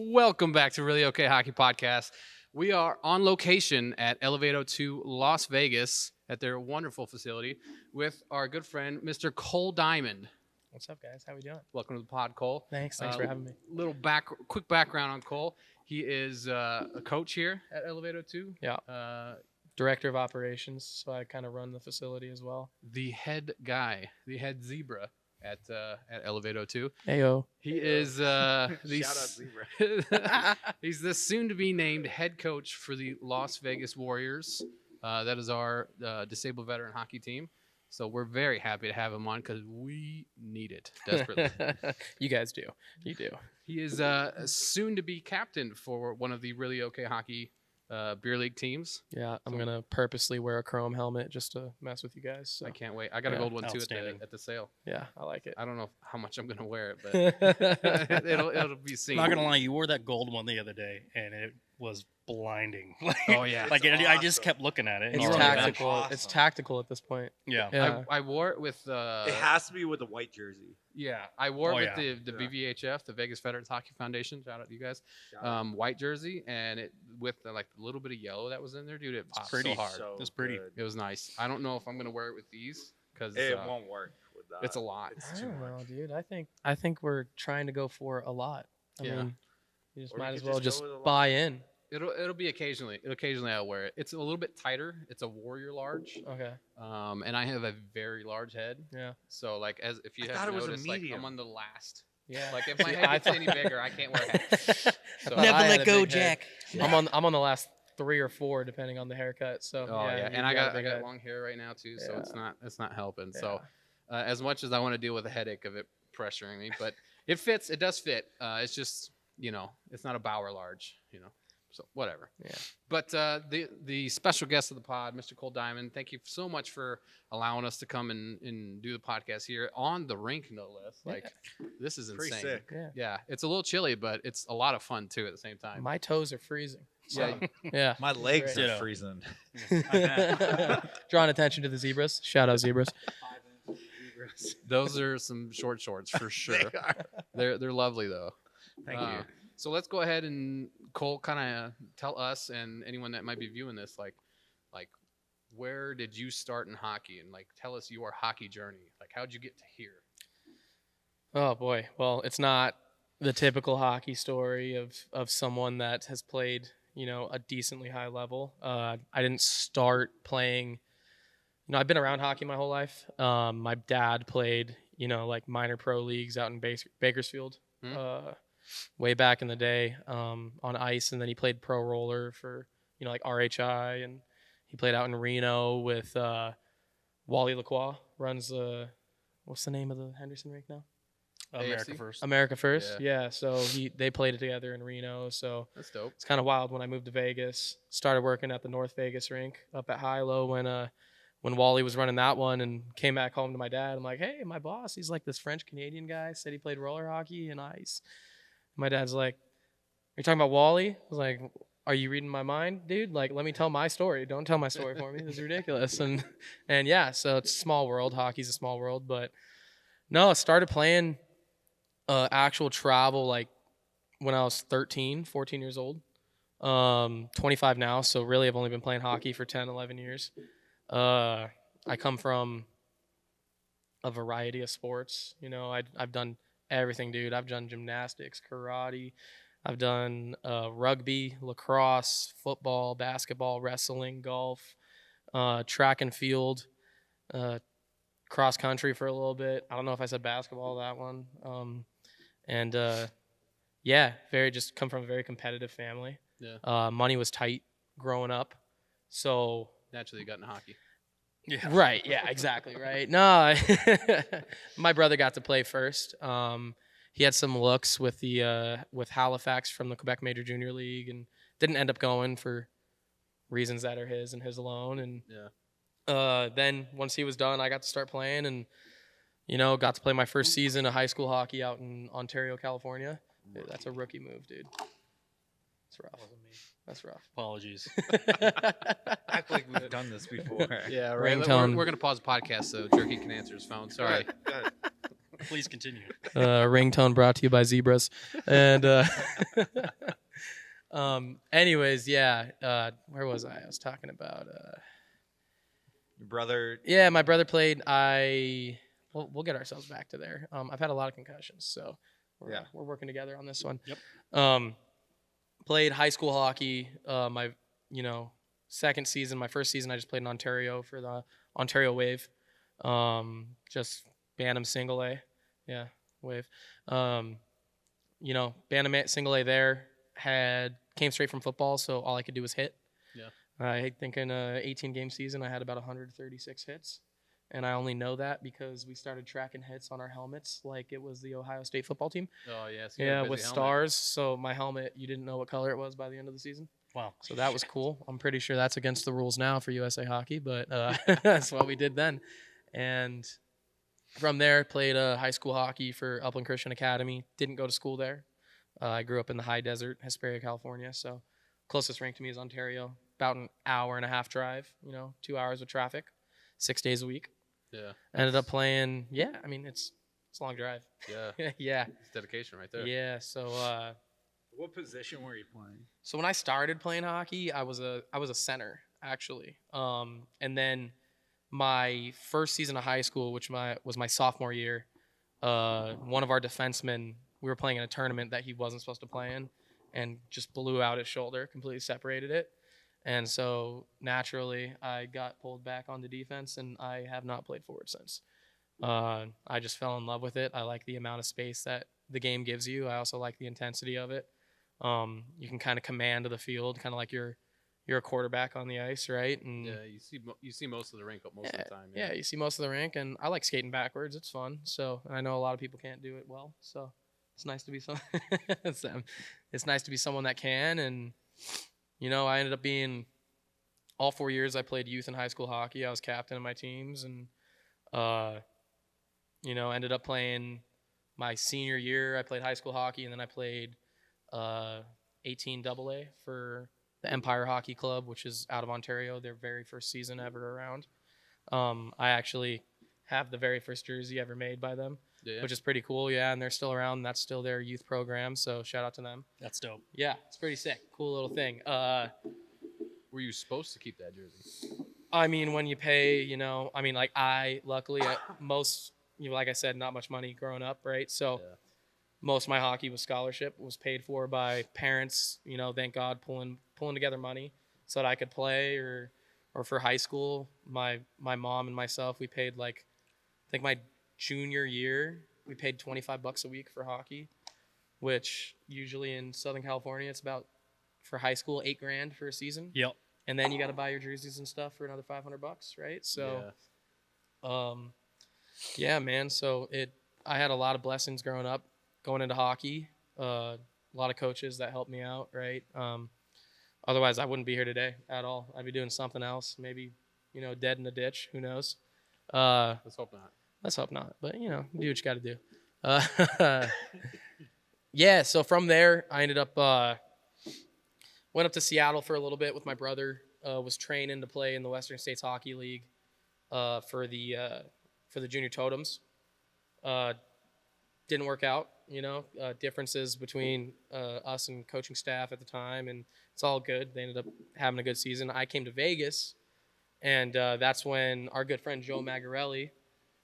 Welcome back to ROKH Hockey Podcast. We are on location at Elevato 2 Las Vegas at their wonderful facility with our good friend, Mr. Cole Diamond. What's up, guys? How we doing? Welcome to the pod, Cole. Thanks for having me. Quick background on Cole. He is a coach here at Elevato 2. Yeah. Director of operations, so I kind of run the facility as well. The head guy, the head zebra at Elevato 2. Heyo. He is Shout out Zebra. he's the soon-to-be named head coach for the Las Vegas Warriors. That is our disabled veteran hockey team. So we're very happy to have him on because we need it desperately. You guys do. You do. He is soon to be captain for one of the ROKH Hockey beer league teams. Yeah, I'm gonna purposely wear a chrome helmet just to mess with you guys. So. I can't wait. I got a gold one too at the sale. Yeah, I like it. I don't know how much I'm gonna wear it, but it'll be seen. I'm not gonna lie, you wore that gold one the other day, and it was blinding. Oh yeah, I just kept looking at it. It's and tactical. Awesome. It's tactical at this point. Yeah. Yeah. I wore it with. It has to be with a white jersey. Yeah, I wore it Oh, with the VVHF, the Vegas Veterans Hockey Foundation. Shout out to you guys. Shout out. White jersey, and it with the, like a little bit of yellow that was in there, dude. It popped pretty. so hard. So It's pretty. good. It was nice. I don't know if I'm gonna wear it with these because It won't work with that. it's a lot. It's I too don't much. know, dude. I think we're trying to go for a lot. I Yeah. mean, you just Or we might could as well just just go with a lot. buy in. It'll be occasionally. Occasionally I'll wear it. It's a little bit tighter. It's a warrior large. Okay. And I have a very large head. Yeah. So like if you I have thought it was a noticed, like medium. I'm on the last. Yeah. Like if my See, head I gets any bigger, I can't wear a hat. So, Never Never I had let a go, big head. Jack. I'm on the last 3 or 4 depending on the haircut. So Oh yeah, you've and I a got big head. long hair right now too, so Yeah. it's not helping. Yeah. So as much as I want to deal with the headache of it pressuring me, but it fits. It does fit. It's just it's not a Bauer large, So whatever. Yeah. But the special guest of the pod, Mr. Cole Diamond, thank you so much for allowing us to come and do the podcast here on the rink, no less. Like this is Pretty insane. sick. Yeah. Yeah, it's a little chilly, but it's a lot of fun too at the same time. My toes are freezing. So, Yeah. yeah. My legs great. are Ditto. freezing. Drawing attention to the zebras. Shout out zebras. Those are some short shorts for sure. They're lovely though. Thank you. So let's go ahead and Cole kind of tell us and anyone that might be viewing this, like where did you start in hockey, and like tell us your hockey journey. Like how'd you get to here? Oh boy. Well, it's not the typical hockey story of someone that has played, a decently high level. I didn't start playing. I've been around hockey my whole life. My dad played, like minor pro leagues out in Bakersfield. Way back in the day on ice, and then he played pro roller for like RHI, and he played out in Reno with Wally Lacroix runs what's the name of the Henderson rink now? America AFC? first. America First. Yeah. So they played it together in Reno. So That's dope. it's kind of wild. When I moved to Vegas, started working at the North Vegas rink up at Hilo when Wally was running that one, and came back home to my dad. I'm like, hey, my boss, he's like this French Canadian guy, said he played roller hockey and ice. My dad's like, are you talking about Wally? I was like, are you reading my mind, dude? Like, let me tell my story. Don't tell my story for me. This is ridiculous. And yeah, so it's a small world. Hockey's a small world. But no, I started playing actual travel like when I was 13, 14 years old. 25 now, so really I've only been playing hockey for 10, 11 years. I come from a variety of sports. I've done everything, dude. I've done gymnastics, karate. I've done rugby, lacrosse, football, basketball, wrestling, golf, track and field, cross country for a little bit. I don't know if I said basketball, that one. Yeah, just come from a very competitive family. Yeah. Money was tight growing up. So Naturally, you got into hockey. Yeah. right, yeah, exactly, right. No, my brother got to play first. He had some looks with with Halifax from the Quebec Major Junior League, and didn't end up going for reasons that are his and his alone. And then once he was done, I got to start playing, and got to play my first season of high school hockey out in Ontario, California. Dude, that's a rookie move, dude. It's rough. That's rough. Apologies. Act like we've done this before. Yeah, right. Ringtone. We're gonna pause the podcast so Jerky can answer his phone. Sorry. Good. Please continue. Ringtone brought to you by Zebras. And anyways, yeah. Where was I? I was talking about Your brother. yeah, my brother played. We'll get ourselves back to there. I've had a lot of concussions, so we're working together on this one. Yep. Played high school hockey. My second season, my first season, I just played in Ontario for the Ontario Wave. Just Bantam single A. Yeah, Wave. Bantam single A there came straight from football, so all I could do was hit. Yeah. I think in a 18-game season, I had about 136 hits. And I only know that because we started tracking hits on our helmets like it was the Ohio State football team. Oh, yes. Yeah, with stars. So my helmet, you didn't know what color it was by the end of the season. Wow. So that was cool. I'm pretty sure that's against the rules now for USA Hockey, but that's what we did then. And from there, played high school hockey for Upland Christian Academy. Didn't go to school there. I grew up in the high desert, Hesperia, California. So closest rink to me is Ontario. About an hour and a half drive, 2 hours with traffic, 6 days a week. Yeah. Ended up playing, it's a long drive. Yeah. Yeah. It's dedication right there. Yeah. So What position were you playing? so when I started playing hockey, I was a center actually. And then my first season of high school, which was my sophomore year, one of our defensemen, we were playing in a tournament that he wasn't supposed to play in, and just blew out his shoulder, completely separated it. And so naturally, I got pulled back on the defense, and I have not played forward since. I just fell in love with it. I like the amount of space that the game gives you. I also like the intensity of it. You can kind of command the field, kind of like you're a quarterback on the ice, right? And Yeah, you see most of the rink most of the time. yeah, you see most of the rink, and I like skating backwards. It's fun. So, and I know a lot of people can't do it well. So it's nice to be it's nice to be someone that can. And I ended up being all 4 years I played youth and high school hockey. I was captain of my teams, and ended up playing my senior year. I played high school hockey, and then I played 18 AA for the Empire Hockey Club, which is out of Ontario. Their very first season ever around. I actually have the very first jersey ever made by them, which is pretty cool. Yeah, and they're still around. That's still their youth program, so shout out to them. That's dope. Yeah, it's pretty sick. Cool little thing. Were you supposed to keep that jersey? I mean, when you pay, like luckily, most, like I said, not much money growing up, right? So most of my hockey was scholarship, was paid for by parents, thank God, pulling together money so that I could play, or for high school, my mom and myself, we paid I think my junior year, we paid $25 a week for hockey, which usually in Southern California, it's about, for high school, $8,000 for a season. Yep. And then you got to buy your jerseys and stuff for another $500, right? So, yeah, man. So I had a lot of blessings growing up, going into hockey. A lot of coaches that helped me out, right? Otherwise, I wouldn't be here today at all. I'd be doing something else, maybe, dead in the ditch. Who knows? Let's hope not. Let's hope not. But do what you got to do. Yeah. So from there, I ended up went up to Seattle for a little bit with my brother. Was training to play in the Western States Hockey League for the junior totems. Didn't work out. Differences between us and coaching staff at the time, and it's all good. They ended up having a good season. I came to Vegas, and that's when our good friend Joe Magarelli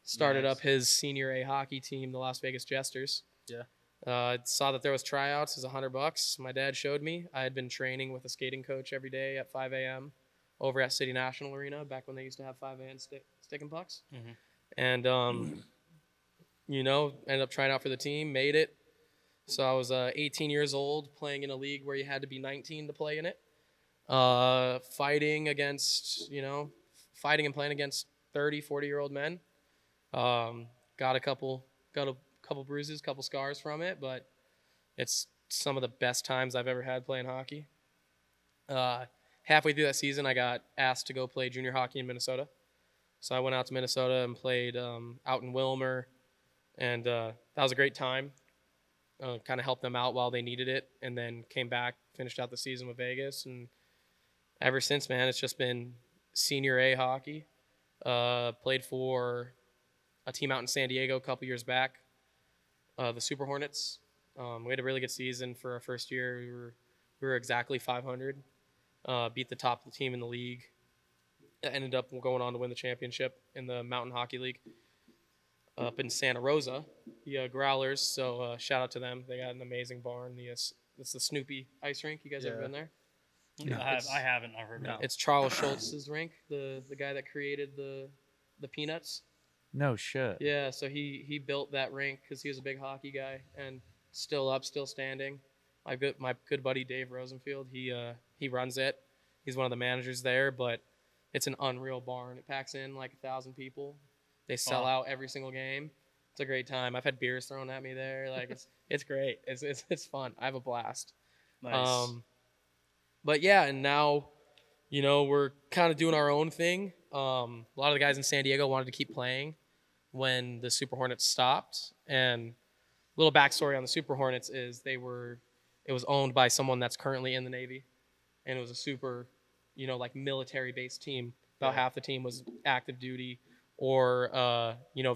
started up his senior A hockey team, the Las Vegas Jesters. Yeah. Saw that there was tryouts. It was $100. My dad showed me. I had been training with a skating coach every day at 5 a.m. over at City National Arena back when they used to have 5 a.m. stick and pucks. Mm-hmm. And, ended up trying out for the team, made it. So I was 18 years old, playing in a league where you had to be 19 to play in it. Fighting and playing against 30, 40-year-old men. Got a couple bruises, couple scars from it, but it's some of the best times I've ever had playing hockey. Halfway through that season, I got asked to go play junior hockey in Minnesota. So I went out to Minnesota and played out in Wilmer, and that was a great time. Kind of helped them out while they needed it, and then came back, finished out the season with Vegas, and ever since, man, it's just been senior A hockey. Played for a team out in San Diego a couple years back the Super Hornets. We had a really good season for our first year. We were exactly 500. Beat the top team in the league. Ended up going on to win the championship in the Mountain Hockey League up in Santa Rosa, the Growlers. So shout out to them. They got an amazing barn. It's the Snoopy ice rink. You guys ever been there? No. I haven't. I've heard of it. It's Charles Schultz's rink, the guy that created the Peanuts. No shit. Yeah, so he built that rink because he was a big hockey guy and still standing. My good buddy Dave Rosenfield, he runs it. He's one of the managers there, but it's an unreal barn. It packs in like 1,000 people. They sell out every single game. It's a great time. I've had beers thrown at me there. Like it's great. It's fun. I have a blast. Nice. But yeah, and now, we're kind of doing our own thing. A lot of the guys in San Diego wanted to keep playing when the Super Hornets stopped. And a little backstory on the Super Hornets is it was owned by someone that's currently in the Navy, and it was a super, like military-based team. About half the team was active duty or,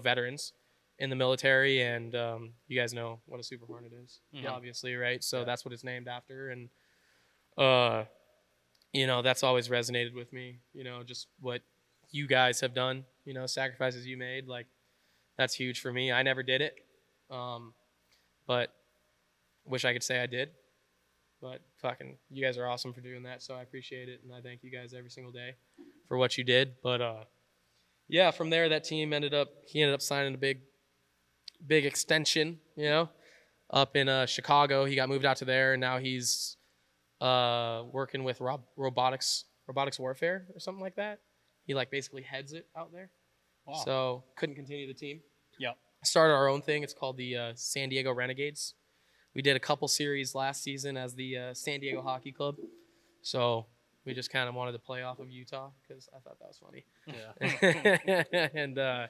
veterans in the military. And you guys know what a Super Hornet is, obviously, right? So that's what it's named after. And that's always resonated with me, just what you guys have done, sacrifices you made, like that's huge for me. I never did it. But wish I could say I did, but fucking you guys are awesome for doing that. So I appreciate it. And I thank you guys every single day for what you did. But, yeah, from there, that team ended up signing a big extension, up in Chicago. He got moved out to there, and now he's working with robotics warfare or something like that. He basically heads it out there. Wow. So couldn't continue the team. Yep. Started our own thing. It's called the San Diego Renegades. We did a couple series last season as the San Diego Hockey Club. So we just kind of wanted to play off of Utah because I thought that was funny. Yeah. And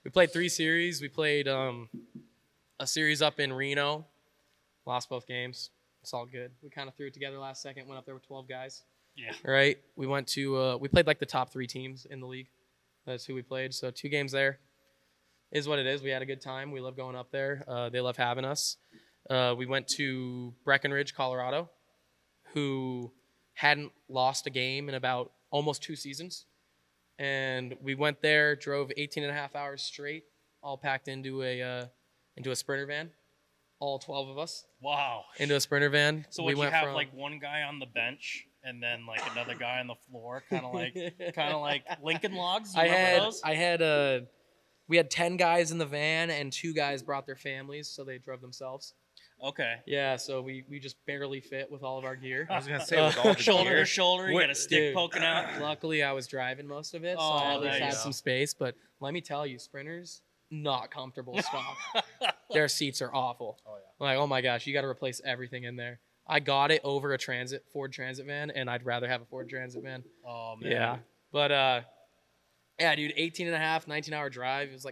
we played 3 series. We played a series up in Reno. Lost both games. It's all good. We kind of threw it together last second. Went up there with 12 guys. Yeah. Right. We went to we played the top 3 teams in the league. That's who we played. So 2 games there. Is what it is. We had a good time. We love going up there. They love having us. We went to Breckenridge, Colorado, who hadn't lost a game in about almost 2 seasons. And we went there, drove 18 and a half hours straight, all packed into a Sprinter van, all 12 of us. Wow. Into a Sprinter van. So would you have one guy on the bench and then another guy on the floor, kind of like Lincoln Logs? You remember those? We had 10 guys in the van, and 2 guys brought their families, so they drove themselves. Okay. Yeah, so we just barely fit with all of our gear. I was gonna say with all the Shoulder gear. to shoulder, you got a stick Dude, poking out. Luckily, I was driving most of it, so Oh, I at least there you had go. some space. But let me tell you, Sprinters, not comfortable stock. Their seats are awful. Oh yeah. Oh my gosh, you got to replace everything in there. I got it over a Ford Transit van, and I'd rather have a Ford Transit van. Oh man. Yeah, but yeah, dude, 18 and a half, 19-hour drive. It was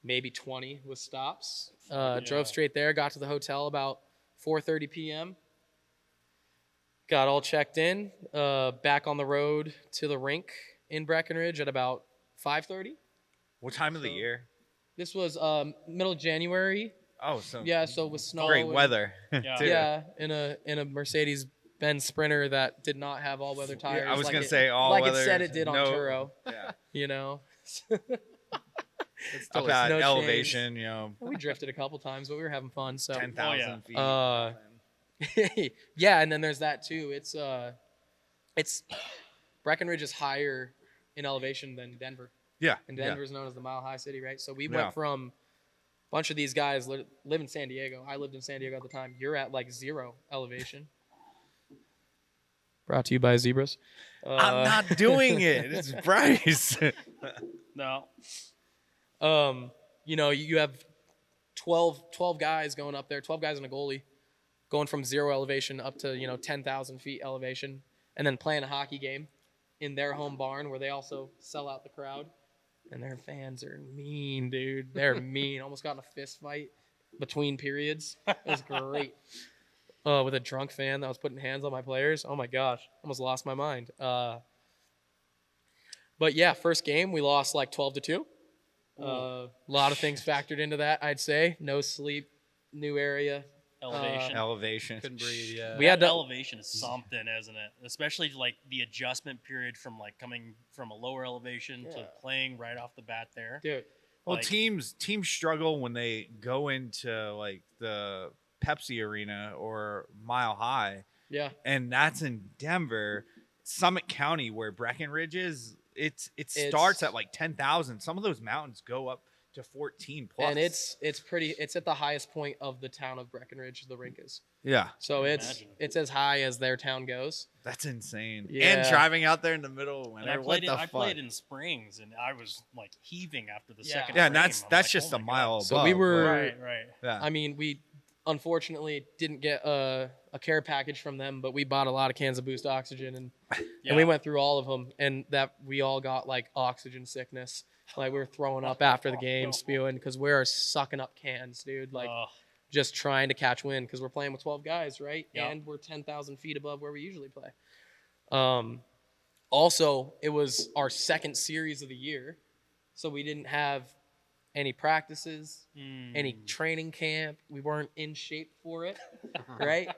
maybe 20 with stops. Drove straight there, got to the hotel about 4:30 p.m. Got all checked in, back on the road to the rink in Breckenridge at about 5:30. What time of the year? This was middle of January. Oh, so Yeah, so with snow. great and- weather. Yeah. too. Yeah, in a Mercedes-Benz Sprinter that did not have all-weather tires. Yeah, I was like gonna it- say all like weather. it said it did on no, Turo. Yeah. It's Up totally at no elevation, We drifted a couple times, but we were having fun. So 10,000 yeah. feet. yeah, and then there's that too. It's Breckenridge is higher in elevation than Denver, Yeah. and yeah. Denver is known as the Mile High City, right? So we Yeah. went from a bunch of these guys live in San Diego. I lived in San Diego at the time. You're at 0 elevation. Brought to you by Zebras. I'm not doing it. It's Bryce. No. You have 12 guys going up there, 12 guys and a goalie, going from 0 elevation up to 10,000 feet elevation, and then playing a hockey game in their home barn where they also sell out the crowd. And their fans are mean, dude. They're mean. Almost got in a fist fight between periods. It was great. With a drunk fan that was putting hands on my players. Oh my gosh, almost lost my mind. But yeah, first game we lost 12-2. A lot of things factored into that, I'd say. No sleep, new area. Elevation. Couldn't breathe. Yeah. We had to, elevation is something, isn't it? Especially like the adjustment period from like coming from a lower elevation to playing right off the bat there. dude. Well, Like- teams struggle when they go into like the Pepsi Arena or Mile High, Yeah. and that's in Denver, Summit County, where Breckenridge is. It starts at like 10,000. Some of those mountains go up to 14 plus, And it's at the highest point of the town of Breckenridge, the rink is. yeah, So Imagine. it's as high as their town goes. that's insane. Yeah. And driving out there in the middle of And winter, I what played the I fuck? played in Springs, and I was like heaving after the Yeah. second. Yeah, and frame. that's I'm that's like, just oh a my mile God. above. So we were- Right. yeah. I mean, we unfortunately didn't get a care package from them, but we bought a lot of cans of Boost Oxygen, and we went through all of them, and that we all got like oxygen sickness. Like we were throwing up after the game, spewing because we're sucking up cans, dude. Like just trying to catch wind because we're playing with 12 guys, right? Yep. And we're 10,000 feet above where we usually play. Also, it was our second series of the year, so we didn't have any practices, any training camp. We weren't in shape for it, right?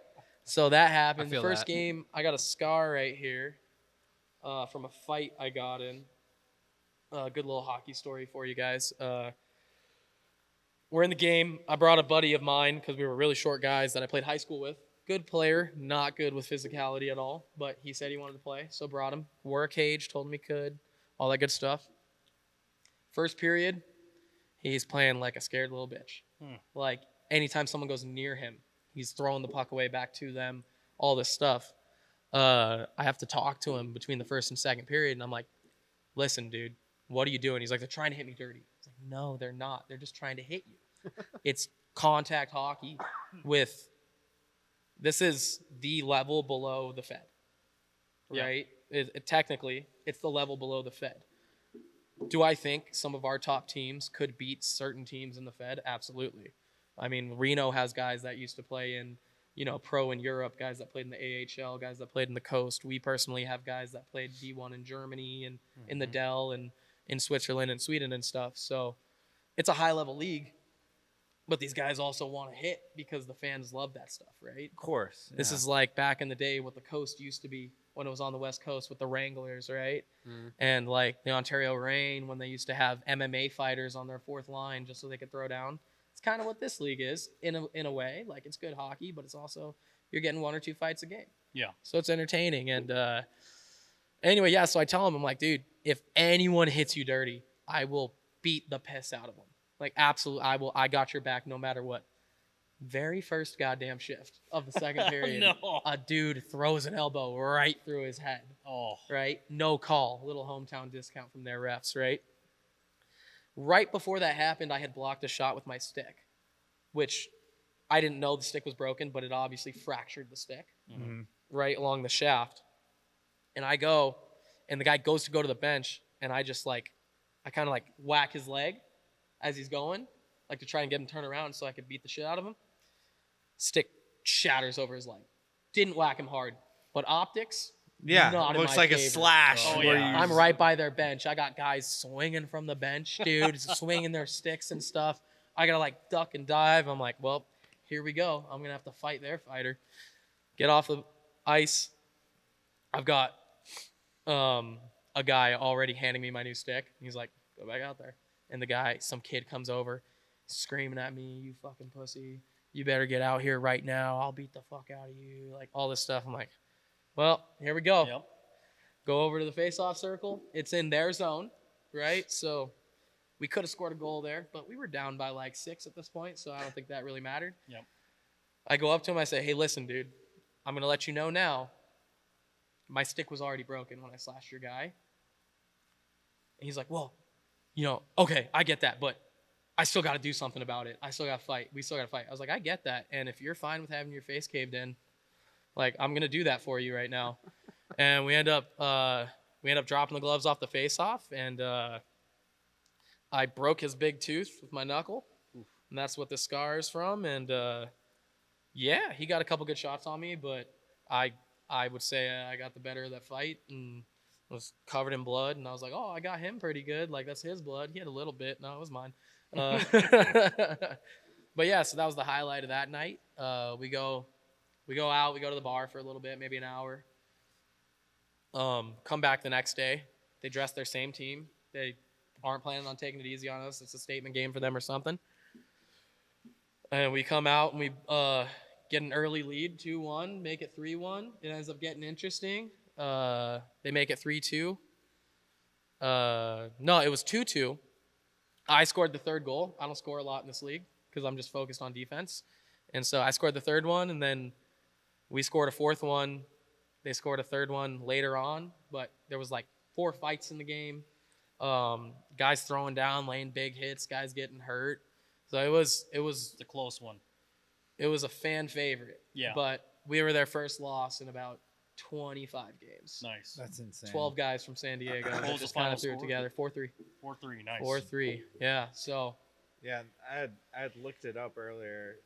So that happened. I The feel first that. game, I got a scar right here from a fight I got in. Good little hockey story for you guys. We're in the game. I brought a buddy of mine because we were really short guys that I played high school with. Good player, not good with physicality at all, but he said he wanted to play, so brought him. Wore a cage, told him he could, all that good stuff. First period, he's playing like a scared little bitch. Like anytime someone goes near him, he's throwing the puck away back to them, all this stuff. I have to talk to him between the first and second period, and I'm like, listen, dude, what are you doing? He's like, they're trying to hit me dirty. It's like, no, they're not. They're just trying to hit you. It's contact hockey with, this is the level below the Fed, right? Technically, it's the level below the Fed. Do I think some of our top teams could beat certain teams in the Fed? Absolutely. I mean, Reno has guys that used to play in, pro in Europe, guys that played in the AHL, guys that played in the Coast. We personally have guys that played D1 in Germany and in the Dell and in Switzerland and Sweden and stuff. So it's a high-level league, but these guys also want to hit because the fans love that stuff, right? Of course. This is like back in the day what the Coast used to be when it was on the West Coast with the Wranglers, right? And like the Ontario Reign when they used to have MMA fighters on their fourth line just so they could throw down. It's kind of what this league is in a way. Like it's good hockey, but it's also you're getting 1 or 2 fights a game. Yeah. So it's entertaining. And anyway, yeah, so I tell him, I'm like, dude, if anyone hits you dirty, I will beat the piss out of them. Like, absolutely, I got your back no matter what. Very first goddamn shift of the second period, no. a dude throws an elbow right through his head, Oh. right? No call. Little hometown discount from their refs, right? Right before that happened, I had blocked a shot with my stick, which I didn't know the stick was broken, but it obviously fractured the stick right along the shaft. And I go, and the guy goes to go to the bench, and I just I kind of whack his leg as he's going, like to try and get him to turn around so I could beat the shit out of him. Stick shatters over his leg. Didn't whack him hard, but optics, Yeah, not in looks my like a favor. slash. Oh, where yeah. you I'm right by their bench. I got guys swinging from the bench, dude, swinging their sticks and stuff. I gotta duck and dive. I'm like, well, here we go. I'm gonna have to fight their fighter. Get off the ice. I've got a guy already handing me my new stick. He's like, go back out there. And the guy, some kid comes over, screaming at me, you fucking pussy. You better get out here right now. I'll beat the fuck out of you. Like all this stuff. I'm like, well, here we go. Yep. Go over to the face-off circle. It's in their zone, right? So we could have scored a goal there, but we were down by 6 at this point, so I don't think that really mattered. Yep. I go up to him. I say, hey, listen, dude, I'm going to let you know now. My stick was already broken when I slashed your guy. And he's like, well, okay, I get that, but I still got to do something about it. I still got to fight. We still got to fight. I was like, I get that. And if you're fine with having your face caved in, I'm going to do that for you right now. And we end up dropping the gloves off the face-off, and I broke his big tooth with my knuckle, and that's what the scar is from. And yeah, he got a couple good shots on me, but I would say I got the better of that fight, and was covered in blood, and I was like, oh, I got him pretty good. Like, that's his blood. He had a little bit. No, it was mine. But yeah, so that was the highlight of that night. We go out, we go to the bar for a little bit, maybe an hour. Come back the next day. They dress their same team. They aren't planning on taking it easy on us. It's a statement game for them or something. And we come out and we get an early lead, 2-1, make it 3-1. It ends up getting interesting. They make it 3-2. No, it was 2-2. I scored the third goal. I don't score a lot in this league because I'm just focused on defense. And so I scored the third one, and then we scored a fourth one. They scored a third one later on, but there was like 4 fights in the game. Guys throwing down, laying big hits, guys getting hurt. So it was a close one. It was a fan favorite. Yeah. But we were their first loss in about 25 games. Nice. That's insane. 12 guys from San Diego. What was Just the kind final of threw it score? together. 4-3. 4-3. Nice. 4-3. Yeah. So Yeah, I had looked it up earlier.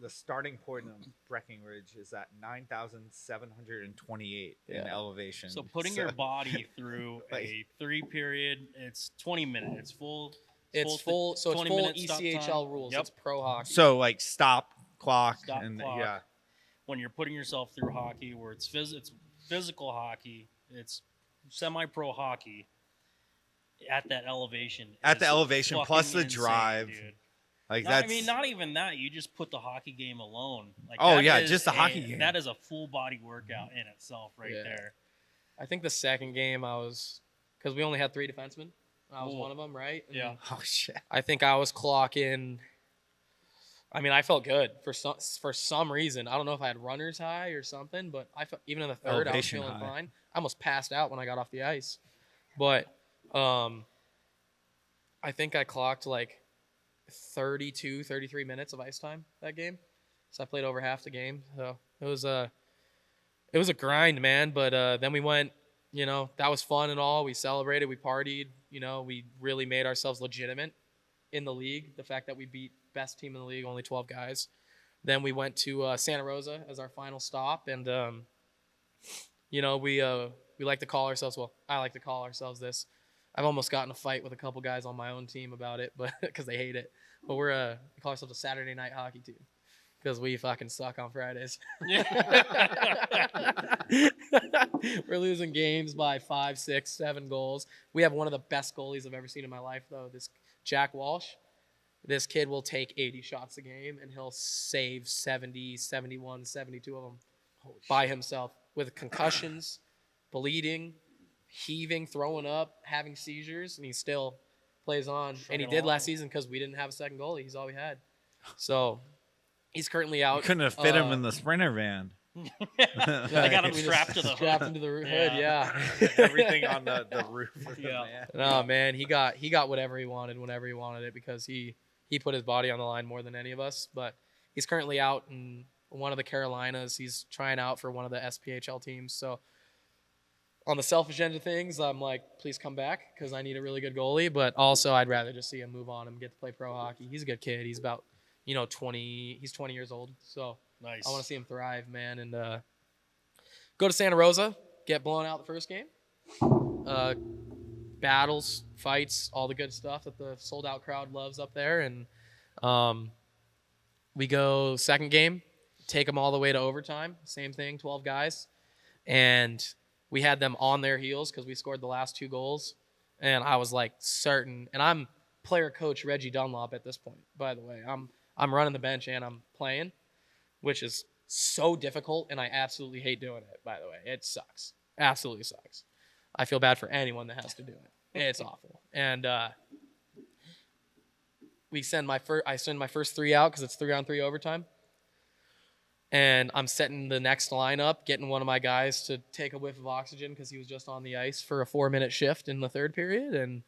The starting point of Breckenridge is at 9,728 in Yeah. elevation. So putting your body through a 3-period, it's 20 minutes. It's full. it's full. So it's 20 full minute stop ECHL time. rules. Yep. It's pro hockey. So like stop clock Stop and clock. yeah. When you're putting yourself through hockey, where it's physical hockey, it's semi-pro hockey. At that elevation. At the is elevation, plus fucking the insane, drive. dude. Like No, that's I mean, not even that. You just put the hockey game alone. Like, Oh, that yeah, is just the hockey game. That is a full body workout in itself, right Yeah. there. I think the second game because we only had 3 defensemen. I was Ooh. one of them, right? And Yeah. oh shit. I think I was clocking. I mean, I felt good for some reason. I don't know if I had runner's high or something, but I felt, even in the third, Elevation I was feeling high. fine. I almost passed out when I got off the ice, but I think I clocked like 32, 33 minutes of ice time that game. So I played over half the game. So it was a grind, man. But then we went. That was fun and all. We celebrated, we partied. We really made ourselves legitimate in the league. The fact that we beat best team in the league, only 12 guys. Then we went to Santa Rosa as our final stop, and we like to call ourselves. Well, I like to call ourselves this. I've almost gotten a fight with a couple guys on my own team about it, but because they hate it. But we call ourselves a Saturday night hockey team because we fucking suck on Fridays. We're losing games by 5, 6, 7 goals. We have one of the best goalies I've ever seen in my life, though. This Jack Walsh. This kid will take 80 shots a game, and he'll save 70, 71, 72 of them by himself with concussions, bleeding, heaving, throwing up, having seizures, and he still plays on. And he did last season because we didn't have a second goalie. He's all we had. So he's currently out. You couldn't have fit him in the Sprinter van. They got him We just strapped to the strapped hood. into the hood. Yeah. Yeah. Everything on the roof of the Yeah. van. No, man, he got whatever he wanted whenever he wanted it because he put his body on the line more than any of us. But he's currently out in one of the Carolinas. He's trying out for one of the SPHL teams. So on the selfish end of things, I'm like, please come back because I need a really good goalie. But also, I'd rather just see him move on and get to play pro hockey. He's a good kid. He's about 20. He's 20 years old. So Nice. I want to see him thrive, man, and go to Santa Rosa, get blown out the first game. Battles, fights, all the good stuff that the sold-out crowd loves up there. And we go second game, take them all the way to overtime. Same thing, 12 guys. And we had them on their heels because we scored the last 2 goals. And I was, like, certain. And I'm player coach Reggie Dunlop at this point, by the way. I'm running the bench and I'm playing, which is so difficult, and I absolutely hate doing it, by the way. It sucks. Absolutely sucks. I feel bad for anyone that has to do it. It's awful. And I send my first 3 out because it's 3-on-3 overtime. And I'm setting the next line up, getting one of my guys to take a whiff of oxygen because he was just on the ice for a 4-minute shift in the third period. And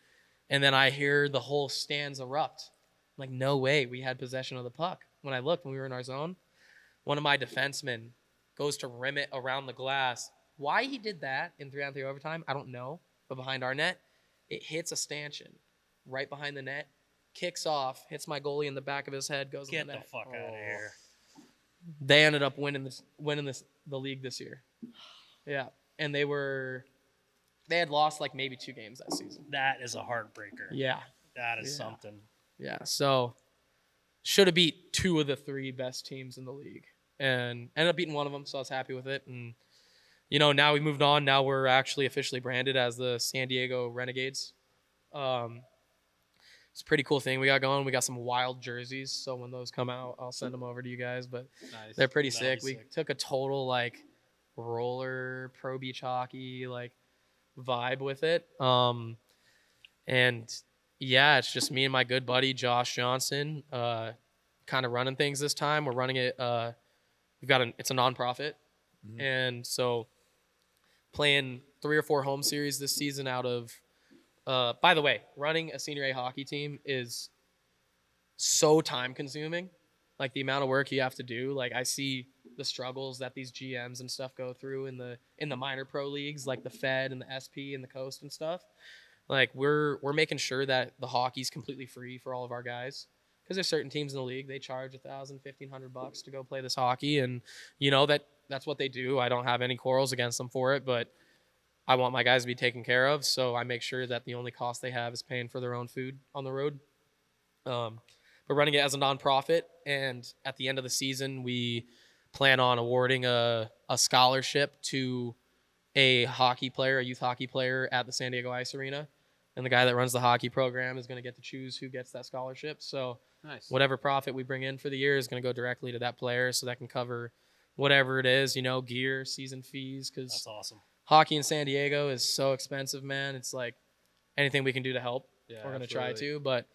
then I hear the whole stands erupt. I'm like, no way, we had possession of the puck. When I looked, when we were in our zone, one of my defensemen goes to rim it around the glass. Why he did that in 3-on-3 overtime, I don't know. But behind our net, it hits a stanchion right behind the net, kicks off, hits my goalie in the back of his head, goes Get in the the net. fuck out of here. They ended up winning the league this year. Yeah, and they were They had lost like maybe 2 games that season. That is a heartbreaker. Yeah. That is something. Yeah. So should have beat 2 of the 3 best teams in the league and ended up beating one of them. So I was happy with it. And, now we moved on. Now we're actually officially branded as the San Diego Renegades. It's a pretty cool thing we got going. We got some wild jerseys. So when those come out, I'll send them over to you guys. But Nice. they're pretty That'll sick. be We took a total like roller pro beach hockey like vibe with it. And yeah, it's just me and my good buddy Josh Johnson kind of running things this time. We're running it it's a nonprofit. Mhm. And so playing 3 or 4 home series this season out of by the way, running a senior A hockey team is so time consuming. Like the amount of work you have to do. Like I see the struggles that these GMs and stuff go through in the minor pro leagues, like the Fed and the SP and the Coast and stuff. Like we're making sure that the hockey's completely free for all of our guys. Because there's certain teams in the league, they charge $1,000, $1,500 to go play this hockey, and that's what they do. I don't have any quarrels against them for it, but I want my guys to be taken care of, so I make sure that the only cost they have is paying for their own food on the road. But running it as a nonprofit, and at the end of the season, we plan on awarding a scholarship to a hockey player, a youth hockey player at the San Diego Ice Arena. And the guy that runs the hockey program is going to get to choose who gets that scholarship. So Nice. whatever profit we bring in for the year is going to go directly to that player, so that can cover whatever it is, gear, season fees, because That's awesome. hockey in San Diego is so expensive, man. It's like anything we can do to help, Yeah, we're going to try absolutely. to. But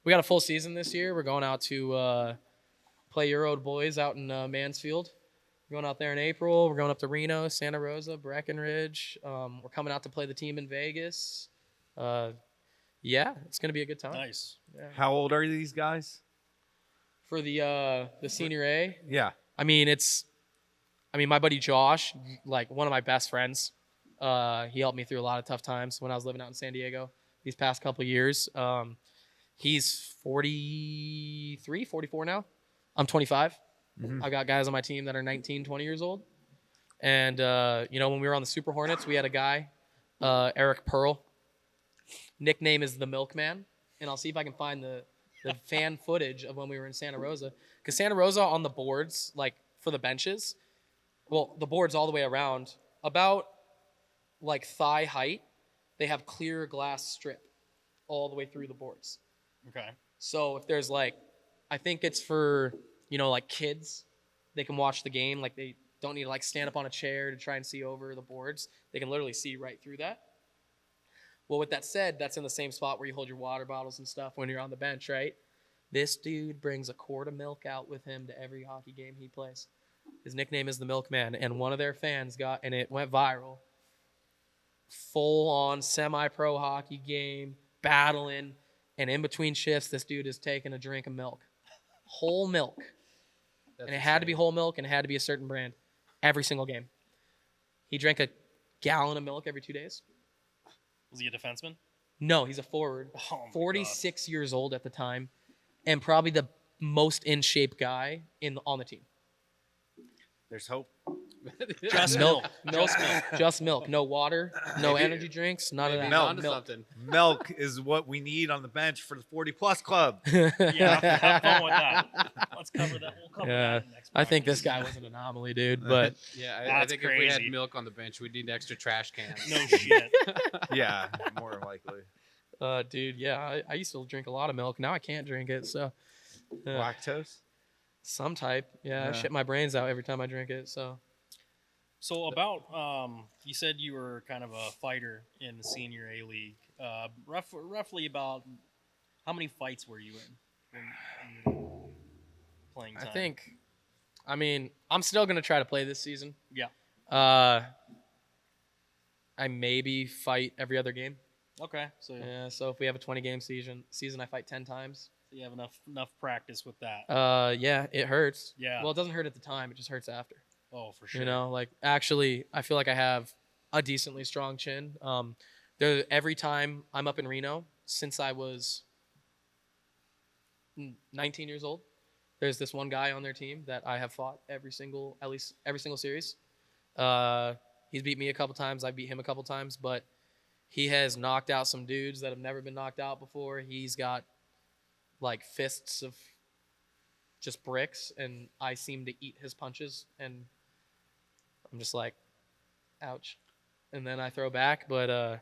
we got a full season this year. We're going out to play your old boys out in Mansfield. We're going out there in April. We're going up to Reno, Santa Rosa, Breckenridge. We're coming out to play the team in Vegas. Yeah, it's going to be a good time. Nice. Yeah. How old are these guys? For the senior A, Yeah. my buddy Josh, like one of my best friends, he helped me through a lot of tough times when I was living out in San Diego these past couple of years. He's 43, 44 now. I'm 25. Mhm. I've got guys on my team that are 19, 20 years old. And, when we were on the Super Hornets, we had a guy, Eric Pearl. Nickname is the Milkman. And I'll see if I can find the fan footage of when we were in Santa Rosa. Because Santa Rosa on the boards, like for the benches, well, the boards all the way around, about like thigh height, they have clear glass strip all the way through the boards. Okay. So if there's like, I think it's for, like kids, they can watch the game. Like they don't need to like stand up on a chair to try and see over the boards. They can literally see right through that. Well, with that said, that's in the same spot where you hold your water bottles and stuff when you're on the bench, right? This dude brings a quart of milk out with him to every hockey game he plays. His nickname is the Milkman, and one of their fans and it went viral, full-on semi-pro hockey game, battling, and in between shifts, this dude is taking a drink of milk. Whole milk. That's And it had to be insane. whole milk, and it had to be a certain brand every single game. He drank a gallon of milk every 2 days. Was he a defenseman? No, he's a forward. Oh my 46 years old at the time, and probably the most in shape guy on the team. There's hope. Just milk. Just milk. Just milk. No water, no Maybe- energy drinks, none of Maybe that. he's Milk. onto something. Milk is what we need on the bench for the 40-plus club. Yeah, have fun with that. Let's cover that. We'll cover Yeah, that in next I think this practice. guy was an anomaly, dude. But Yeah, I That's think if we had crazy. milk on the bench, we'd need extra trash cans. No shit. Yeah, more likely. dude, yeah, I used to drink a lot of milk. Now I can't drink it. So Lactose? some type. Yeah, I Yeah. shit my brains out every time I drink it. So So about you said you were kind of a fighter in the senior A league. Roughly about how many fights were you in playing time? I think, I'm still gonna try to play this season. Yeah. I maybe fight every other game. Okay. So Yeah. So if we have a 20-game season, I fight 10 times. you have enough practice with that. Yeah, it hurts. Yeah. Well, it doesn't hurt at the time. It just hurts after. Oh, for sure. Like actually, I feel like I have a decently strong chin. Every time I'm up in Reno since I was 19 years old, there's this one guy on their team that I have fought every single series. He's beat me a couple times. I beat him a couple times, but He has knocked out some dudes that have never been knocked out before. He's got like fists of just bricks, and I seem to eat his punches, and I'm just like, ouch. And then I throw back, but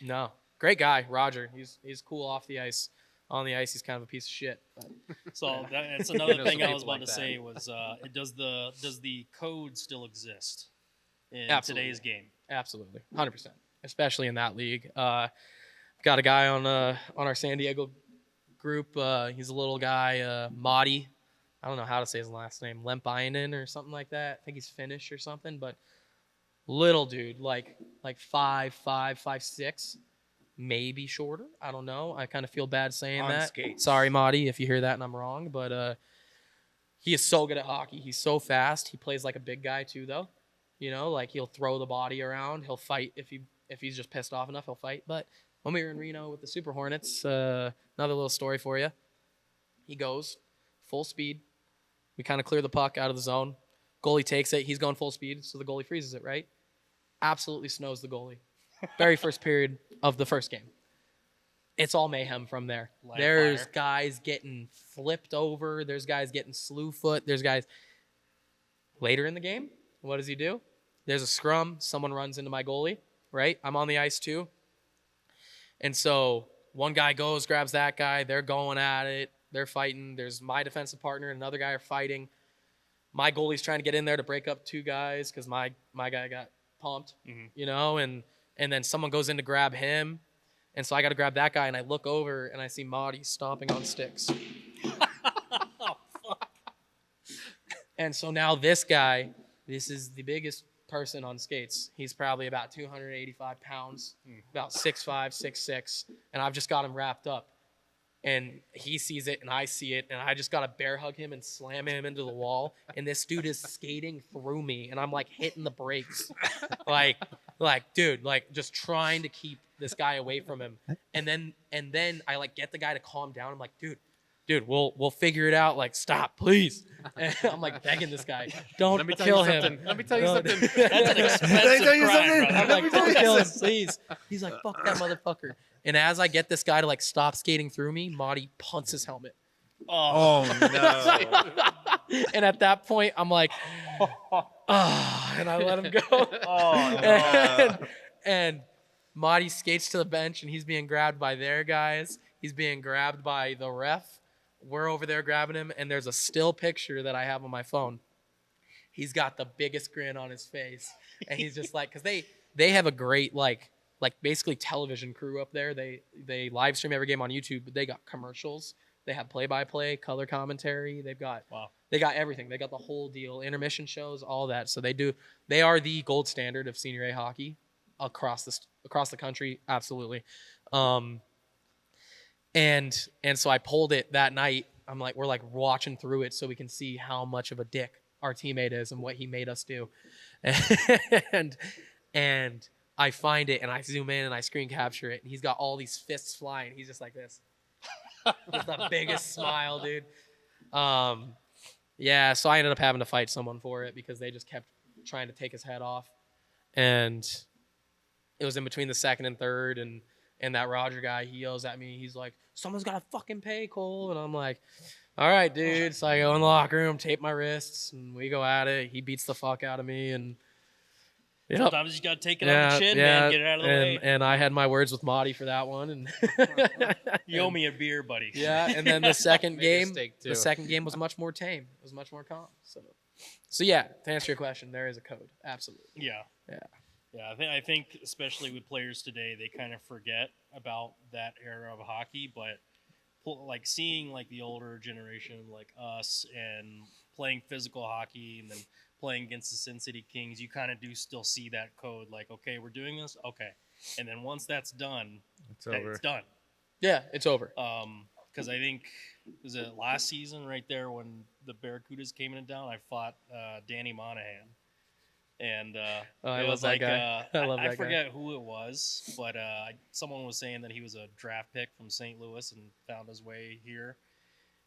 no. Great guy, Roger. He's cool off the ice. On the ice, he's kind of a piece of shit. But. So that's another Some thing I was people about like to that. say was, does the code still exist in Absolutely. today's game? Absolutely, 100%. Especially in that league. Got a guy on our San Diego group. He's a little guy, Madi. I don't know how to say his last name. Lempäinen or something like that. I think he's Finnish or something. But little dude, like 5'5", 5'6", maybe shorter. I don't know. I kind of feel bad saying On that. skates. Sorry, Madi, if you hear that and I'm wrong. But he is so good at hockey. He's so fast. He plays like a big guy too, though. You know, like he'll throw the body around. He'll fight if he's just pissed off enough. He'll fight. But when we were in Reno with the Super Hornets, another little story for you. He goes full speed. We kind of clear the puck out of the zone. Goalie takes it. He's going full speed, so the goalie freezes it, right? Absolutely snows the goalie. Very first period of the first game. It's all mayhem from there. Live There's fire. guys getting flipped over. There's guys getting slew foot. There's guys. Later in the game, what does he do? There's a scrum. Someone runs into my goalie, right? I'm on the ice too. And so one guy goes, grabs that guy. They're going at it. They're fighting. There's my defensive partner and another guy are fighting. My goalie's trying to get in there to break up two guys because my guy got pumped, you know, and then someone goes in to grab him. And so I got to grab that guy, and I look over, and I see Marty stomping on sticks. And so now this guy, this is the biggest person on skates. He's probably about 285 pounds, about 6'5", 6'6", and I've just got him wrapped up. And he sees it, and I see it, and I just got to bear hug him and slam him into the wall. And this dude is skating through me, and I'm like hitting the brakes, like dude, like just trying to keep this guy away from him. And then I like get the guy to calm down. I'm like, dude, we'll figure it out. Like, stop, please. And I'm like begging this guy, don't Let me tell kill you him. something. Let me tell you Don't- something. That's an expensive tell you crime, something? brother. I'm like, don't kill him, please. He's like, fuck that motherfucker. And as I get this guy to like stop skating through me, Marty punts his helmet. Oh, no. And at that point, I'm like, and I let him go. no. And Marty skates to the bench, and he's being grabbed by their guys. He's being grabbed by the ref. We're over there grabbing him, and there's a still picture that I have on my phone. He's got the biggest grin on his face, and he's just like, because they have a great like basically television crew up there. They live stream every game on YouTube, but they got commercials. They have play-by-play, color commentary. They got everything. They got the whole deal, intermission shows, all that. So they are the gold standard of senior A hockey across the country, absolutely. And so I pulled it that night. I'm like, we're like watching through it so we can see how much of a dick our teammate is and what he made us do. And I find it and I zoom in and I screen capture it, and he's got all these fists flying. He's just like this. Just the biggest smile, dude. Yeah, so I ended up having to fight someone for it because they just kept trying to take his head off. And it was in between the second and third, and that Roger guy, he yells at me. He's like, someone's got to fucking pay, Cole. And I'm like, all right, dude. So I go in the locker room, tape my wrists, and we go at it. He beats the fuck out of me, and yep. Sometimes you got to take it on the chin, man. Get it out of the way. And I had my words with Marty for that one, and You owe me a beer, buddy. yeah. And then the second Made a game, mistake, too. the second game was much more tame. It was much more calm. So yeah. To answer your question, there is a code. Absolutely. Yeah. Yeah. Yeah, I think especially with players today, they kind of forget about that era of hockey. But like seeing like the older generation, like us, and playing physical hockey, and then playing against the Sin City Kings, you kind of do still see that code. Like, okay, we're doing this, okay, and then once that's done, It's over. it's done. Yeah, it's over. Because I think was it last season right there when the Barracudas came in and down, I fought Danny Monahan. And I it love was that like guy. I love that I guy. forget who it was, but someone was saying that he was a draft pick from St. Louis and found his way here.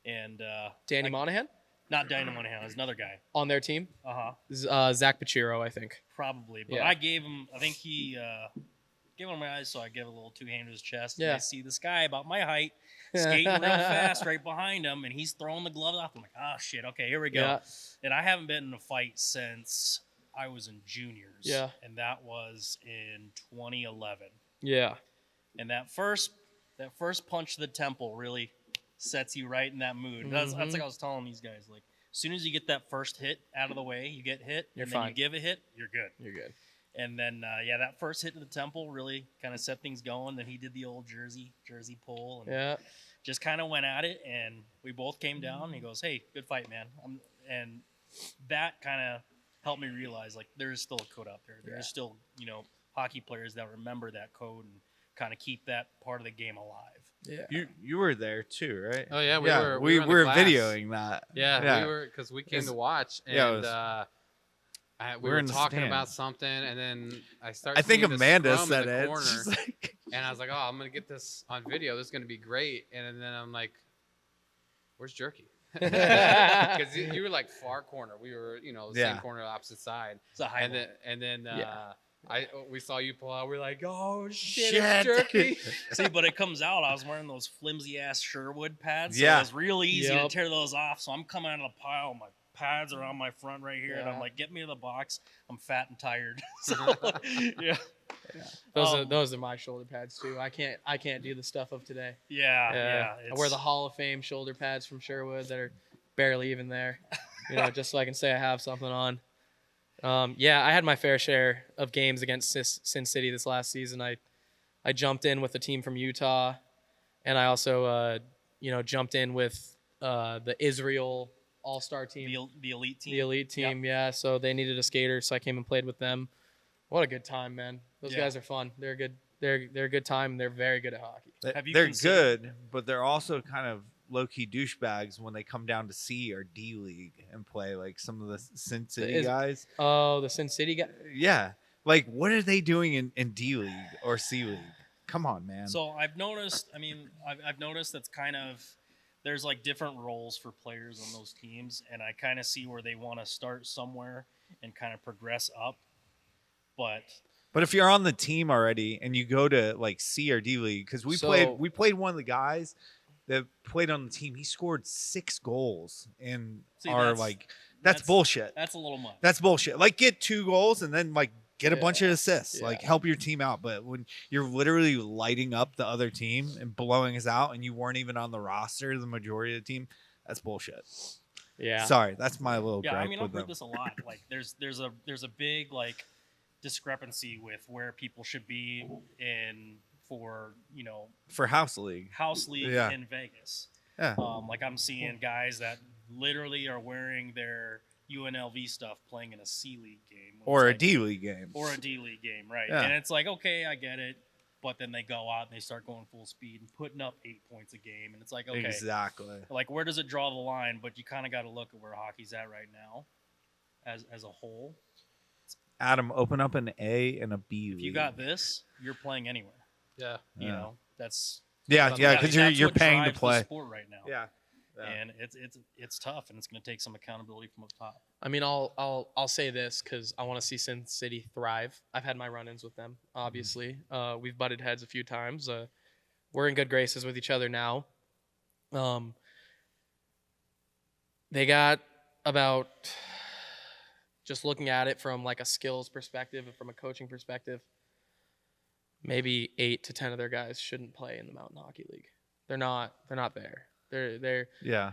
And Danny Monahan not Danny Monahan, it was another guy. on their team. Uh huh. Zach Pachiro, I think. Probably, but Yeah. I gave him. I think he give him my eyes, so I give a little 2-hand to his chest. Yeah. And I see this guy about my height skating real fast right behind him, and he's throwing the gloves off. I'm like, oh, shit, okay, here we go. Yeah. And I haven't been in a fight since I was in juniors. Yeah. And that was in 2011. Yeah. And that first punch to the temple really sets you right in that mood. That's like I was telling these guys. Like, as soon as you get that first hit out of the way, you get hit, You're and fine. then you give a hit, you're good. You're good. And then, that first hit to the temple really kind of set things going. Then he did the old Jersey pull. And Yeah. just kind of went at it, and we both came down. And he goes, "Hey, good fight, man." And that kind of helped me realize, like, there's still a code out there. There's still, hockey players that remember that code and kind of keep that part of the game alive. Yeah. You were there too, right? Oh yeah, we were in the were class. videoing that. Yeah, we were because we came to watch, and yeah, it was- we we're were in the talking stand. about something, and then I started. I think seeing this Amanda scrum said in the it. corner, She's like, and I was like, "Oh, I'm gonna get this on video. This is gonna be great." And then I'm like, "Where's Jerky?" Because you were like far corner. We were, the same corner, opposite side. It's a high And then Yeah. we saw you pull out. We're like, "Oh shit, Shit. it's Jerky!" See, but it comes out. I was wearing those flimsy ass Sherwood pads. So Yeah. it was real easy to Yep. tear those off. So I'm coming out of the pile. My pads are on my front right here, and I'm Yeah. like, "Get me to the box. I'm fat and tired." So yeah, Those are my shoulder pads too. I can't do the stuff of today. yeah. I wear the Hall of Fame shoulder pads from Sherwood that are barely even there. Just so I can say I have something on. I had my fair share of games against Sin City this last season. I jumped in with a team from Utah, and I also jumped in with the Israel All-Star team, the elite team. the elite team. Yeah, so they needed a skater, so I came and played with them. What a good time, man! Those guys are fun. They're good. They're a good time. And they're very good at hockey. Have you they're considered- good, but they're also kind of low-key douchebags when they come down to C or D League and play, like some of the Sin City guys. Oh, the Sin City guy. Yeah. Like, what are they doing in D League or C League? Come on, man. So I've noticed. I mean, I've noticed that's kind of there's like different roles for players on those teams, and I kind of see where they want to start somewhere and kind of progress up. But if you're on the team already and you go to like C or D League, because we played one of the guys that played on the team. He scored 6 goals in that's bullshit. That's a little much. That's bullshit. Like, get 2 goals and then like get a bunch of assists. Yeah. Like, help your team out. But when you're literally lighting up the other team and blowing us out, and you weren't even on the roster, the majority of the team, that's bullshit. Yeah. Sorry, that's my little Yeah, gripe I mean, I've with heard them. this a lot. Like, there's a big like discrepancy with where people should be in for For House League. house league Yeah. in Vegas. Yeah. Like I'm seeing guys that literally are wearing their UNLV stuff playing in a C League game. Or a It's like- D League game. Or a D League game, right? Yeah. And it's like, okay, I get it. But then they go out and they start going full speed and putting up 8 points a game. And it's like, okay, Exactly. like where does it draw the line? But you kind of got to look at where hockey's at right now as a whole. Adam, open up an A and a B If league. you got this, you're playing anywhere. Yeah. You know, that's Yeah, that's because you're what paying to drives the play. sport right now. Yeah. And it's tough, and it's going to take some accountability from up top. I mean, I'll say this because I want to see Sin City thrive. I've had my run-ins with them, obviously. We've butted heads a few times. We're in good graces with each other now. They got about, just looking at it from like a skills perspective and from a coaching perspective, maybe 8 to 10 of their guys shouldn't play in the Mountain Hockey League. They're not there. They're Yeah.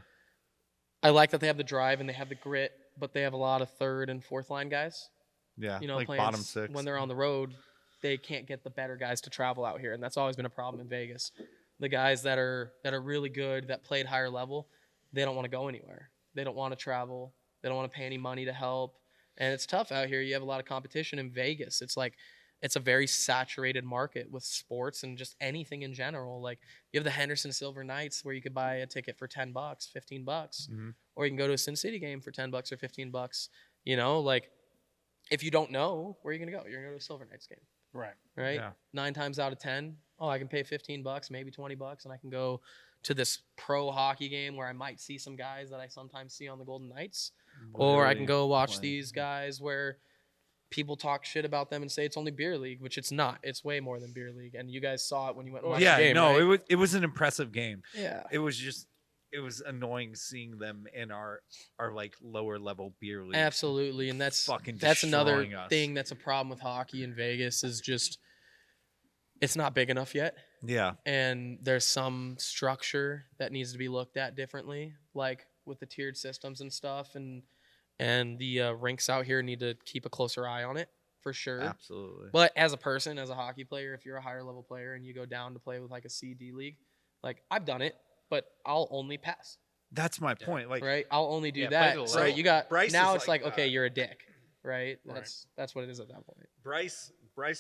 I like that they have the drive and they have the grit, but they have a lot of third and fourth line guys. Yeah. You know, like playing bottom 6. when they're on the road, they can't get the better guys to travel out here, and that's always been a problem in Vegas. The guys that are really good, that played higher level, they don't want to go anywhere. They don't want to travel. They don't want to pay any money to help, and it's tough out here. You have a lot of competition in Vegas. It's like it's a very saturated market with sports and just anything in general. Like you have the Henderson Silver Knights where you could buy a ticket for $10, $15, Mhm. or you can go to a Sin City game for $10 or $15. You know, like if you don't know, where are you gonna go? You're gonna go to a Silver Knights game, Right. right? Yeah. 9 times out of 10, I can pay $15, maybe $20, and I can go to this pro hockey game where I might see some guys that I sometimes see on the Golden Knights, or I can go watch playing. these guys where people talk shit about them and say it's only beer league, which it's not. It's way more than beer league. And you guys saw it when you went and watched the game, no, right? it was an impressive game. Yeah. It was annoying seeing them in our like lower level beer league. Absolutely, and that's destroying another us. thing that's a problem with hockey in Vegas is just it's not big enough yet. Yeah. And there's some structure that needs to be looked at differently, like with the tiered systems and stuff, and the rinks out here need to keep a closer eye on it for sure. Absolutely. But as a person, as a hockey player, if you're a higher level player and you go down to play with like a CD league, like I've done it, but I'll only pass. That's my point. Like, right, I'll only do Yeah, that. play the So low. you got Bryce now is it's like like okay, you're a dick, right? Right. That's what it is at that point. Bryce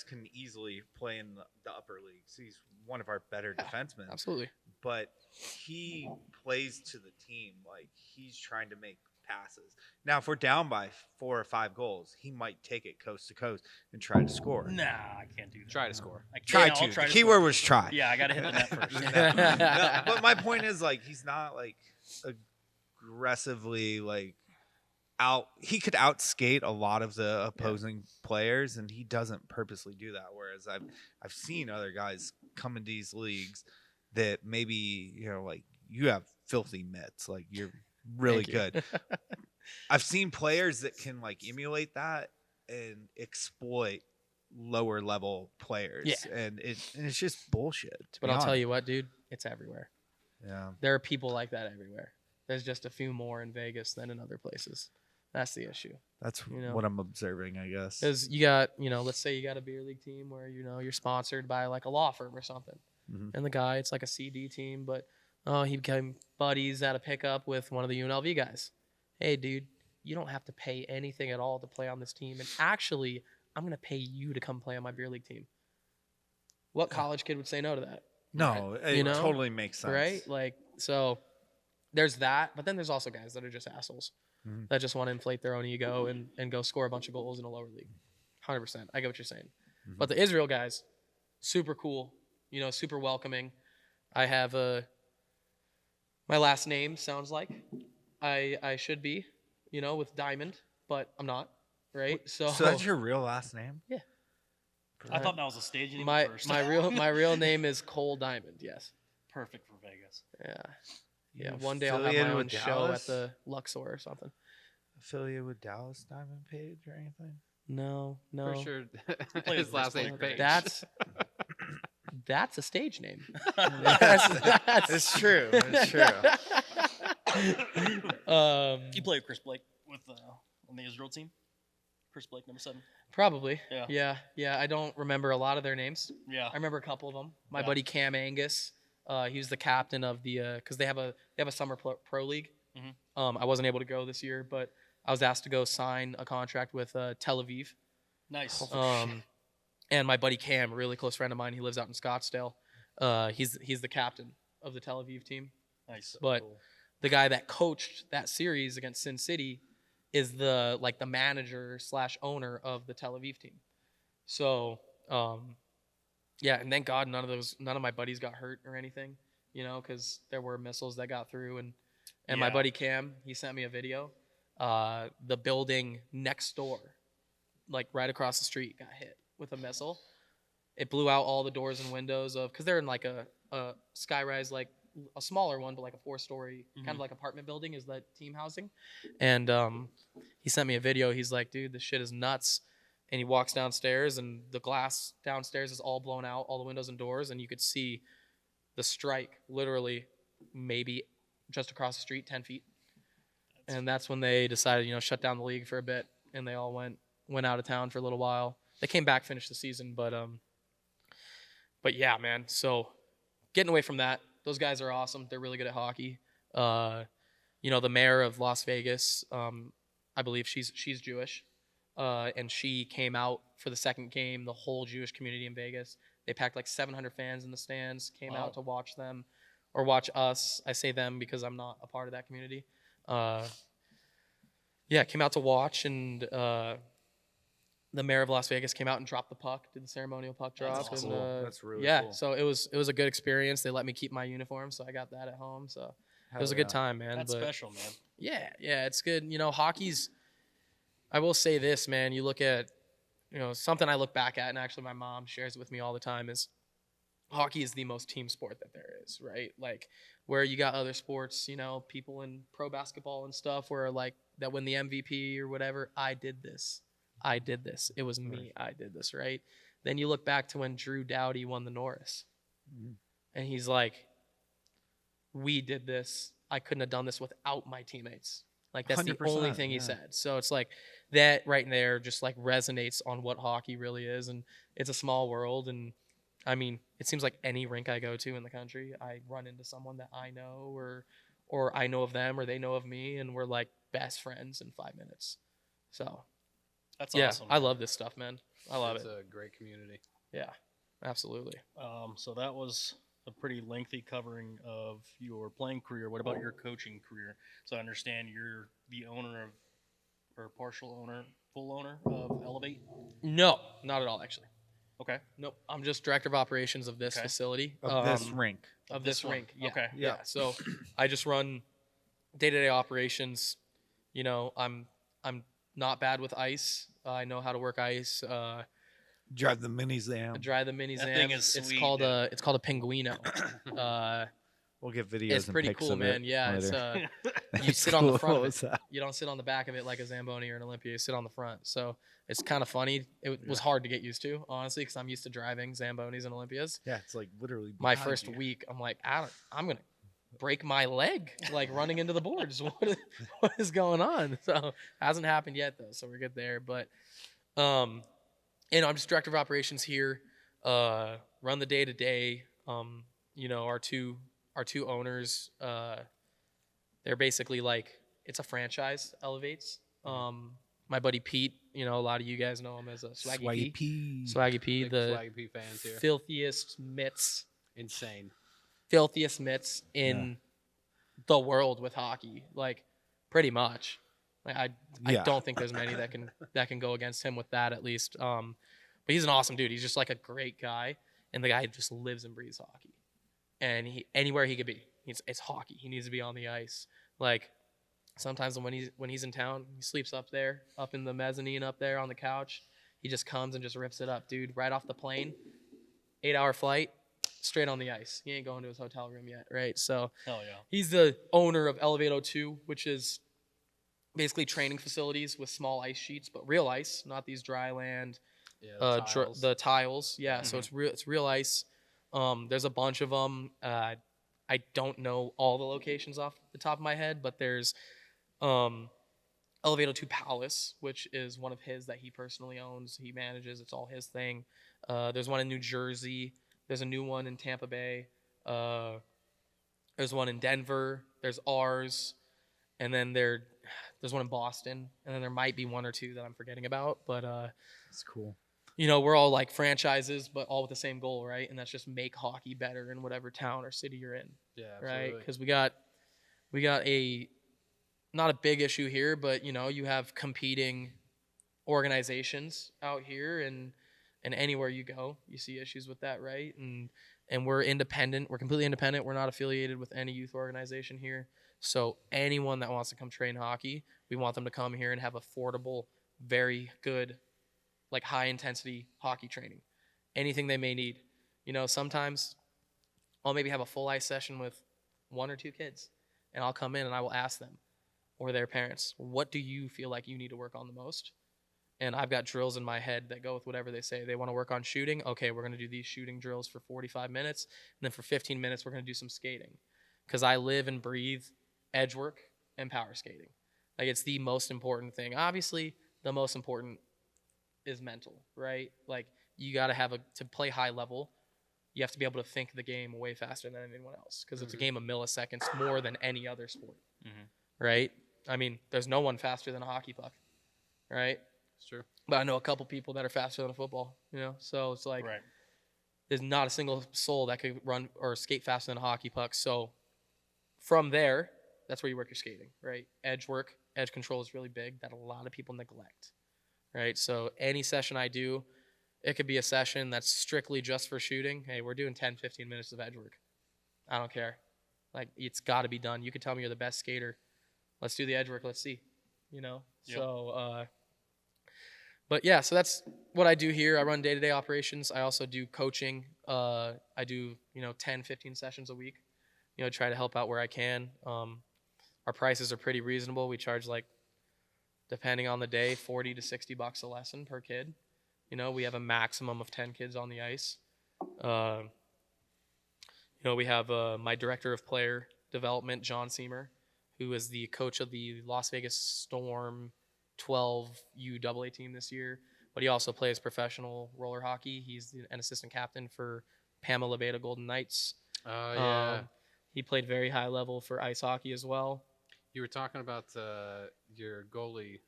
can easily play in the upper leagues. He's one of our better defensemen. Absolutely. But he plays to the team. Like, he's trying to make passes. Now, if we're down by 4 or 5 goals, he might take it coast to coast and try to score. Nah, I can't do that. Try to score. I can't. Try I'll to. try The to key score. word was try. Yeah, I got to hit the net first. No, but my point is, like, he's not like aggressively like he could outskate a lot of the opposing players, and he doesn't purposely do that. Whereas I've seen other guys come into these leagues that maybe, like, you have filthy mitts, like you're really good. I've seen players that can like emulate that and exploit lower level players. Yeah. And it's just bullshit. But I'll tell you what, dude, it's everywhere. Yeah. There are people like that everywhere. There's just a few more in Vegas than in other places. That's the issue. That's You know? what I'm observing, I guess. Because you got, let's say you got a beer league team where, you're sponsored by like a law firm or something. Mhm. And the guy, it's like a CD team, but he became buddies at a pickup with one of the UNLV guys. Hey, dude, you don't have to pay anything at all to play on this team. And actually, I'm going to pay you to come play on my beer league team. What college kid would say no to that? No, it know? totally makes sense. Right? Like, so there's that. But then there's also guys that are just assholes Mhm. that just want to inflate their own ego and go score a bunch of goals in a lower league. 100%. I get what you're saying. Mhm. But the Israel guys, super cool, super welcoming. I have my last name sounds like I should be, with Diamond, but I'm not, right? So that's your real last name? Yeah. I thought that was a stage name my at first. my real name is Cole Diamond. Yes. Perfect for Vegas. Yeah. You Yeah. One day I'll have affiliated my own with show Dallas? at the Luxor or something. Affiliated with Dallas Diamond Page or anything? No. For sure. played His with last Chris name's Blake, Page. That's a stage name. It's true. It's true. You played with Chris Blake on the Israel team. Chris Blake, number 7. Probably. Yeah. Yeah. I don't remember a lot of their names. Yeah. I remember a couple of them. My Yeah. buddy Cam Angus, he was the captain of the because they have a summer pro league. Mhm. I wasn't able to go this year, but I was asked to go sign a contract with Tel Aviv. Nice. And my buddy Cam, a really close friend of mine, he lives out in Scottsdale. He's the captain of the Tel Aviv team. Nice. But Cool. the guy that coached that series against Sin City is the manager / owner of the Tel Aviv team. So yeah, and thank God none of my buddies got hurt or anything, because there were missiles that got through, and my Yeah. buddy Cam, he sent me a video. The building next door, like right across the street, got hit with a missile. It blew out all the doors and windows because they're in like a skyrise, like a smaller one, but like a 4-story kind of like apartment building is the team housing. And he sent me a video. He's like, dude, this shit is nuts. And he walks downstairs, and the glass downstairs is all blown out, all the windows and doors, and you could see the strike literally maybe just across the street, 10 feet. And that's when they decided, shut down the league for a bit, and they all went out of town for a little while. They came back, finished the season, but yeah, man. So getting away from that, those guys are awesome. They're really good at hockey. The mayor of Las Vegas, I believe she's Jewish, and she came out for the second game. The whole Jewish community in Vegas, they packed like 700 fans in the stands, came out to watch them or watch us. I say them because I'm not a part of that community. Came out to watch, and the mayor of Las Vegas came out and dropped the puck, did the ceremonial puck drop. That's and, awesome. That's really yeah, cool. so it was a good experience. They let me keep my uniform, so I got that at home. So it was a good time, man. That's but special, man. yeah, it's good. Hockey's. I will say this, man. You look at something I look back at, and actually my mom shares it with me all the time, is hockey is the most team sport that there is, right? Like, where you got other sports, people in pro basketball and stuff where like that win the MVP or whatever, I did this. It was me. I did this, right? Then you look back to when Drew Doughty won the Norris. And he's like, we did this. I couldn't have done this without my teammates. Like, that's the only thing he said. So it's like that right there just like resonates on what hockey really is. And it's a small world. And I mean, it seems like any rink I go to in the country, I run into someone that I know or I know of them or they know of me, and we're like best friends in 5 minutes. So That's yeah, awesome. I love this stuff, man. I love It's it. a great community. Yeah, absolutely. So that was a pretty lengthy covering of your playing career. What about your coaching career? So I understand you're the owner of, or partial owner, full owner of Elevate. No, not at all, actually. Okay. Nope. I'm just director of operations of this Okay. facility. Of this rink. Of this this one. rink. Yeah. Okay. Yeah. So I just run day-to-day operations. I'm not bad with ice. I know how to work ice. Drive the minis I down. drive the mini That Zam. thing is It's sweet, called dude. it's called a Pinguino. We'll get videos It's and pretty pics cool, of man. it Yeah, it's later. you sit on the front of What's it. that? You don't sit on the back of it like a Zamboni or an Olympia. You sit on the front. So it's kind of funny. It was hard to get used to, honestly, because I'm used to driving Zambonis and Olympias. Yeah, it's like literally My behind first you. week, I'm like, I'm gonna break my leg like running into the boards. What is going on? So hasn't happened yet though, so we're good there. But I'm just director of operations here. Run the day to day. Our two owners, they're basically like, it's a franchise, Elevates. My buddy Pete, a lot of you guys know him as a Swaggy P. Swaggy P, Big the Swaggy P fans here. filthiest mitts Insane. in the world with hockey, like pretty much. Like, I Yeah. don't think there's many that can go against him with that, at least. But he's an awesome dude. He's just like a great guy, and the guy just lives and breathes hockey. And anywhere he could be, it's hockey. He needs to be on the ice. Like, sometimes when he's in town, he sleeps up there, up in the mezzanine up there on the couch. He just comes and just rips it up, dude. Right off the plane, 8-hour flight, straight on the ice. He ain't going to his hotel room yet, right? So Hell yeah. he's the owner of Elevate 02, which is basically training facilities with small ice sheets, but real ice, not these dry land, Yeah, the tiles. Yeah, so Mhm. it's real ice. There's a bunch of them. I don't know all the locations off the top of my head, but there's Elevate 02 Palace, which is one of his that he personally owns. He manages. It's all his thing. There's one in New Jersey. There's a new one in Tampa Bay. There's one in Denver. There's ours. And then there's one in Boston. And then there might be one or two that I'm forgetting about. But, It's cool. we're all like franchises, but all with the same goal, right? And that's just make hockey better in whatever town or city you're in, Yeah, right? absolutely. Because we got not a big issue here, but, you have competing organizations out here, and anywhere you go, you see issues with that, right? And we're independent. We're completely independent. We're not affiliated with any youth organization here. So anyone that wants to come train hockey, we want them to come here and have affordable, very good, like high intensity hockey training. Anything they may need. Sometimes I'll maybe have a full ice session with 1 or 2 kids, and I'll come in and I will ask them or their parents, what do you feel like you need to work on the most? And I've got drills in my head that go with whatever they say. They want to work on shooting. Okay, we're going to do these shooting drills for 45 minutes. And then for 15 minutes, we're going to do some skating. Because I live and breathe edge work and power skating. Like, it's the most important thing. Obviously, the most important is mental, right? Like, you got to to play high level, you have to be able to think the game way faster than anyone else. Because it's a game of milliseconds more than any other sport, right? I mean, there's no one faster than a hockey puck, right? It's true. But I know a couple people that are faster than a football, So it's like, Right. there's not a single soul that could run or skate faster than a hockey puck. So from there, that's where you work your skating, right? Edge work, edge control is really big that a lot of people neglect, right? So any session I do, it could be a session that's strictly just for shooting. Hey, we're doing 10, 15 minutes of edge work. I don't care. Like, it's got to be done. You can tell me you're the best skater. Let's do the edge work. Let's see, Yep. So, but yeah, so that's what I do here. I run day-to-day operations. I also do coaching. I do 10, 15 sessions a week. Try to help out where I can. Our prices are pretty reasonable. We charge depending on the day, $40 to $60 a lesson per kid. We have a maximum of 10 kids on the ice. We have my director of player development, John Seamer, who is the coach of the Las Vegas Storm 12 UAA team this year. But he also plays professional roller hockey. He's an assistant captain for Pamela Beta Golden Knights. Oh, yeah. He played very high level for ice hockey as well. You were talking about your goalie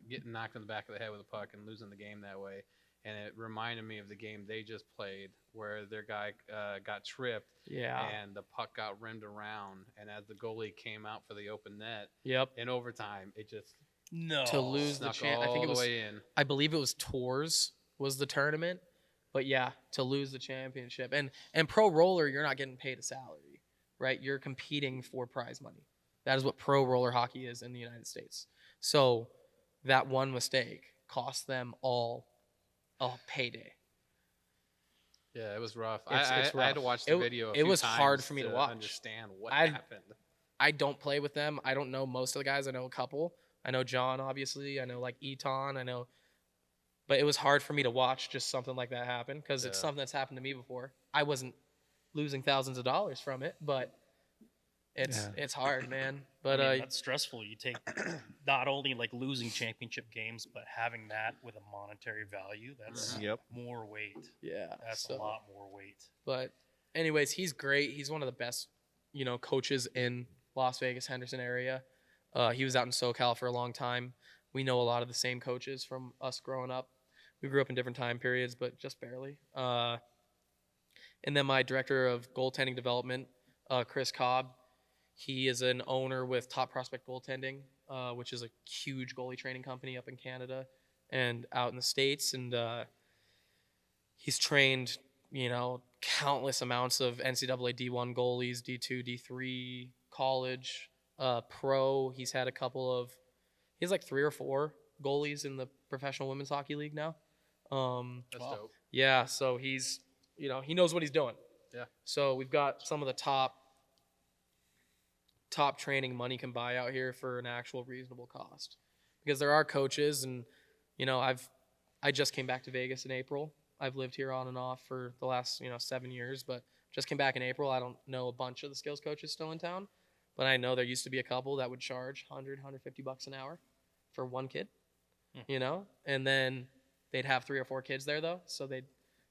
getting knocked in the back of the head with a puck and losing the game that way. And it reminded me of the game they just played where their guy got tripped. Yeah. And the puck got rimmed around. And as the goalie came out for the open net, in overtime, it just to lose the chance. I think it was way in. I believe it was Tours was the tournament. But yeah, to lose the championship. And pro roller, you're not getting paid a salary, right? You're competing for prize money. That is what pro roller hockey is in the United States. So that one mistake cost them all a payday. Yeah, it was rough. It's rough. I had to watch the video. It was hard for me to watch. Understand what happened. I don't play with them. I don't know most of the guys. I know a couple. I know John, obviously. I know Eton. I know. But it was hard for me to watch just something like that happen because it's something that's happened to me before. I wasn't losing thousands of dollars from it, but it's hard, man. But that's stressful. You take not only losing championship games, but having that with a monetary value. That's more weight. Yeah, that's a lot more weight. But anyways, he's great. He's one of the best, coaches in Las Vegas, Henderson area. He was out in SoCal for a long time. We know a lot of the same coaches from us growing up. We grew up in different time periods, but just barely. And then my director of goaltending development, Chris Cobb, he is an owner with Top Prospect Goaltending, which is a huge goalie training company up in Canada and out in the States. And he's trained, countless amounts of NCAA D1 goalies, D2, D3, college, pro. He's had he has 3 or 4 goalies in the Professional Women's Hockey League now. That's dope. Yeah, so he's, he knows what he's doing. Yeah. So we've got some of the top training money can buy out here for an actual reasonable cost. Because there are coaches, and, I just came back to Vegas in April. I've lived here on and off for the last, 7 years, but just came back in April. I don't know a bunch of the skills coaches still in town, but I know there used to be a couple that would charge $100, $150 an hour for one kid, and then they'd have 3 or 4 kids there though. So they'd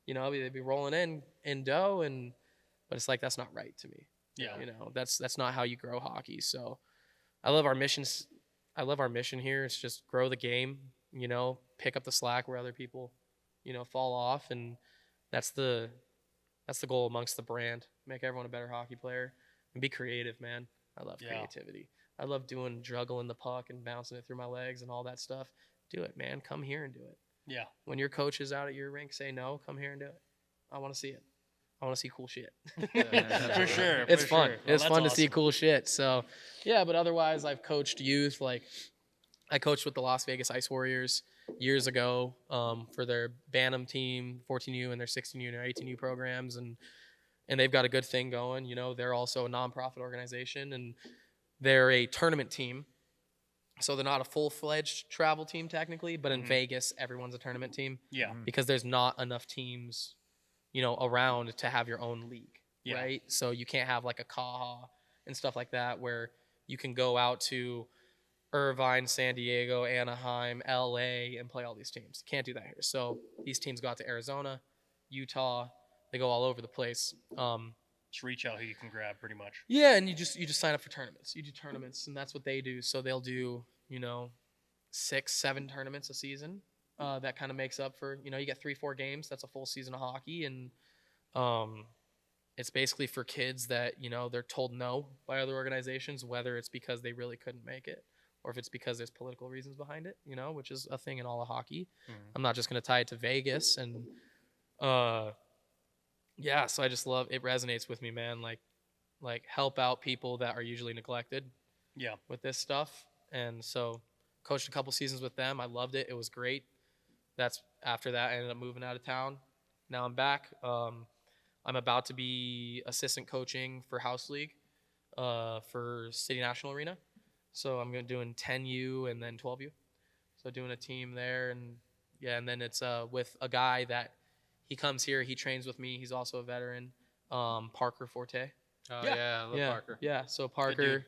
be rolling in dough, but it's that's not right to me. Yeah. That's not how you grow hockey. So I love our missions. I love our mission here. It's just grow the game, pick up the slack where other people, fall off. And that's the goal amongst the brand. Make everyone a better hockey player and be creative, man. I love creativity. I love juggling the puck and bouncing it through my legs and all that stuff. Do it, man. Come here and do it. Yeah. When your coach is out at your rink, say no, come here and do it. I want to see it. I want to see cool shit. For sure. It's fun. Sure. It's fun to awesome. see cool shit. So, yeah, but otherwise, I've coached youth. I coached with the Las Vegas Ice Warriors years ago for their Bantam team, 14U, and their 16U and their 18U programs. And they've got a good thing going. They're also a nonprofit organization, and they're a tournament team. So they're not a full-fledged travel team technically, but in Vegas, everyone's a tournament team. Yeah. Because there's not enough teams, around to have your own league, right? So you can't have a Kaha and stuff like that where you can go out to Irvine, San Diego, Anaheim, LA, and play all these teams. You can't do that here. So these teams go out to Arizona, Utah. They go all over the place. Just reach out who you can grab, pretty much. Yeah, and you just sign up for tournaments. You do tournaments, and that's what they do. So they'll do 6, 7 tournaments a season. That kind of makes up for you get 3-4 games. That's a full season of hockey, and it's basically for kids that they're told no by other organizations, whether it's because they really couldn't make it or if it's because there's political reasons behind it. Which is a thing in all of hockey. I'm not just going to tie it to Vegas and. Yeah, so I just love it. Resonates with me, man. Like help out people that are usually neglected. Yeah. With this stuff, and so coached a couple seasons with them. I loved it. It was great. That's after that, I ended up moving out of town. Now I'm back. I'm about to be assistant coaching for House League for City National Arena. So I'm doing 10U and then 12U. So doing a team there, and then it's with a guy that he comes here. He trains with me. He's also a veteran, Parker Forte. Oh Yeah. yeah, I love Parker. Yeah. So dude. Parker,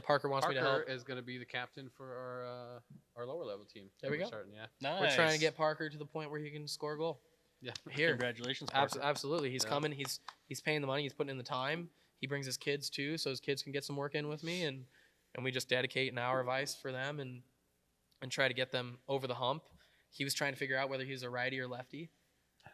Parker wants me to help. Parker is going to be the captain for our lower level team. There we We're go. starting, yeah. Nice. We're trying to get Parker to the point where he can score a goal. Yeah. Here. Congratulations, Parker. Absolutely. He's Yeah. coming. He's paying the money. He's putting in the time. He brings his kids too, so his kids can get some work in with me, and we just dedicate an hour of ice for them and try to get them over the hump. He was trying to figure out whether he was a righty or lefty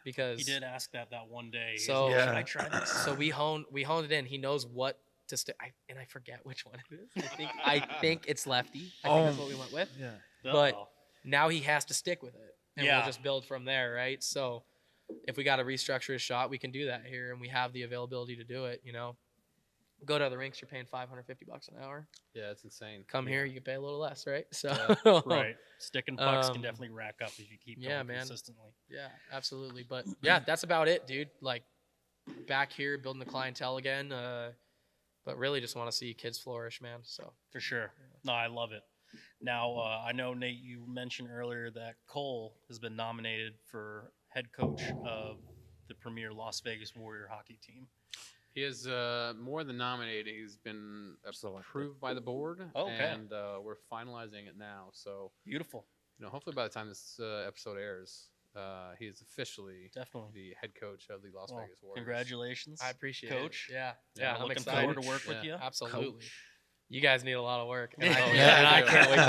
because He did ask that one day. He's So- like, Yeah. should I try this? so we honed it in. He knows what to stick. I forget which one it is. I think it's lefty. I think that's what we went with. Yeah. but- Uh-oh. Now he has to stick with it, and Yeah. we'll just build from there, right? So if we got to restructure his shot, we can do that here, and we have the availability to do it. Go to other rinks, you're paying $550 an hour. Yeah, it's insane. Come here, you can pay a little less, right? So Right. Sticking pucks can Um, definitely rack up if you keep yeah, going man. consistently. Yeah, absolutely. But yeah, that's about it, dude. Like back here, building the clientele again. But really just want to see kids flourish, man. So For sure. No, I love it. Now, I know, Nate, you mentioned earlier that Cole has been nominated for head coach of the premier Las Vegas Warrior hockey team. He is more than nominated. He's been Selected. approved by the board, Okay. and we're finalizing it now. So, Beautiful. hopefully by the time this episode airs, he is officially Definitely. the head coach of the Las Well, Vegas Warriors. congratulations. I appreciate Coach. it. Yeah, Yeah, I'm looking excited. forward to work with Yeah. you. Absolutely. You guys need a lot of work. And, Oh, I, yeah, and I we do. can't wait to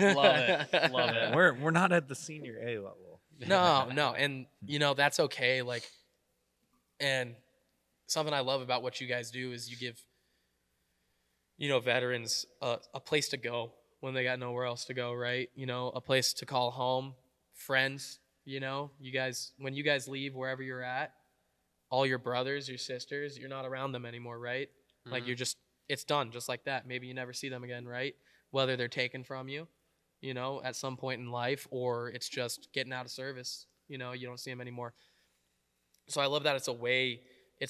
help. Love it. Love it. We're not at the senior A level. No, and that's okay. Like, and something I love about what you guys do is you give, veterans a place to go when they got nowhere else to go, right? A place to call home, friends. You guys, when you guys leave wherever you're at, all your brothers, your sisters, you're not around them anymore, right? Like Mhm. you're just, it's done just like that. Maybe you never see them again, right? Whether they're taken from you, at some point in life, or it's just getting out of service, you don't see them anymore. So I love that it's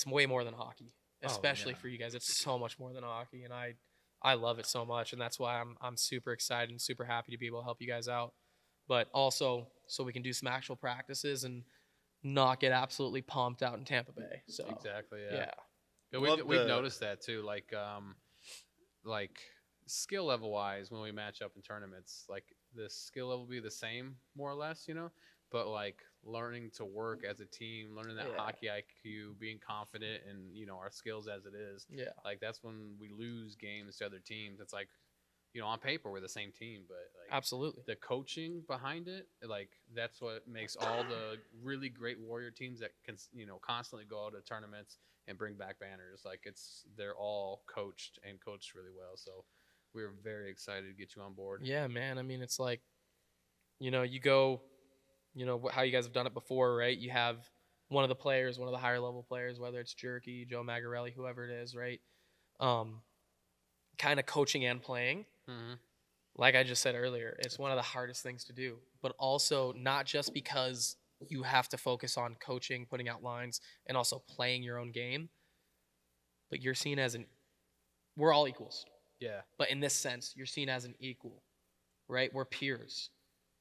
way more than hockey, especially yeah. for you guys. It's so much more than hockey, and I love it so much, and that's why I'm super excited and super happy to be able to help you guys out. But also so we can do some actual practices and not get absolutely pumped out in Tampa Bay. So Exactly. yeah. Yeah, Love we've the- noticed that too. Like skill level wise, when we match up in tournaments, like the skill level will be the same more or less, But like learning to work as a team, learning that Yeah. hockey IQ, being confident in our skills as it is. Yeah. Like that's when we lose games to other teams. It's like, on paper we're the same team, but like Absolutely. the coaching behind it, like that's what makes all the really great Warrior teams that can, constantly go out to tournaments and bring back banners. Like they're all coached really well. So we're very excited to get you on board. Yeah, man. I mean, it's like, you go, how you guys have done it before, right? You have one of the players, one of the higher level players, whether it's Jerky, Joe Magarelli, whoever it is, right? Kind of coaching and playing. Mm-hmm. Like I just said earlier, it's one of the hardest things to do, but also not just because you have to focus on coaching, putting out lines, and also playing your own game, but you're seen as we're all equals. Yeah. But in this sense, you're seen as an equal, right? We're peers.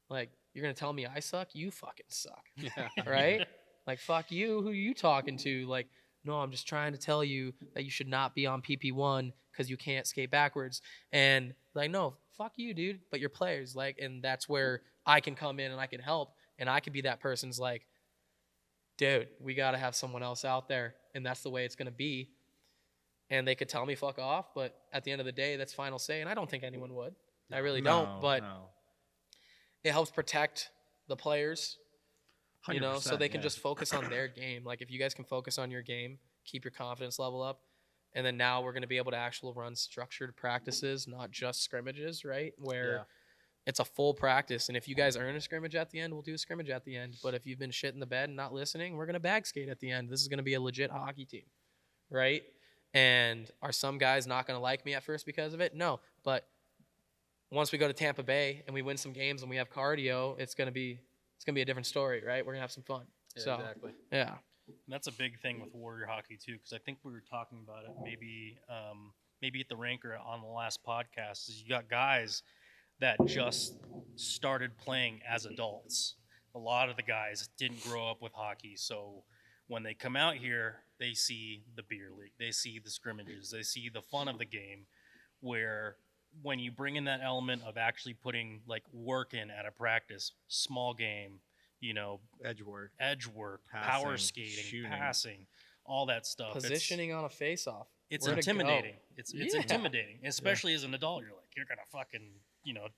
Like, you're going to tell me I suck? You fucking suck, Yeah. right? Like, fuck you. Who are you talking to? Like, no, I'm just trying to tell you that you should not be on PP1 because you can't skate backwards. And like, no, fuck you, dude. But you're players. Like, and that's where I can come in and I can help. And I could be that person's like, dude, we got to have someone else out there. And that's the way it's going to be. And they could tell me fuck off, but at the end of the day, that's final say. And I don't think anyone would. I really don't. But it helps protect the players, so they can just focus on their game. Like if you guys can focus on your game, keep your confidence level up. And then now we're going to be able to actually run structured practices, not just scrimmages, right? Where it's a full practice. And if you guys earn a scrimmage at the end, we'll do a scrimmage at the end. But if you've been shit in the bed and not listening, we're going to bag skate at the end. This is going to be a legit hockey team, right? And are some guys not going to like me at first because of it? No. But once we go to Tampa Bay and we win some games and we have cardio, it's going to be it's gonna be a different story, right? We're gonna have some fun. Yeah, So exactly. yeah, And that's a big thing with Warrior hockey too, because I think we were talking about it maybe at the rink or on the last podcast. Is you got guys that just started playing as adults. A lot of the guys didn't grow up with hockey, so when they come out here, they see the beer league, they see the scrimmages, they see the fun of the game. Where when you bring in that element of actually putting like work in at a practice, small game, Edge work. power Passing, skating, shooting. passing, all that stuff. positioning on a face-off. It's Where to go. intimidating. It's Yeah. intimidating, especially as an adult. You're like, you're gonna fucking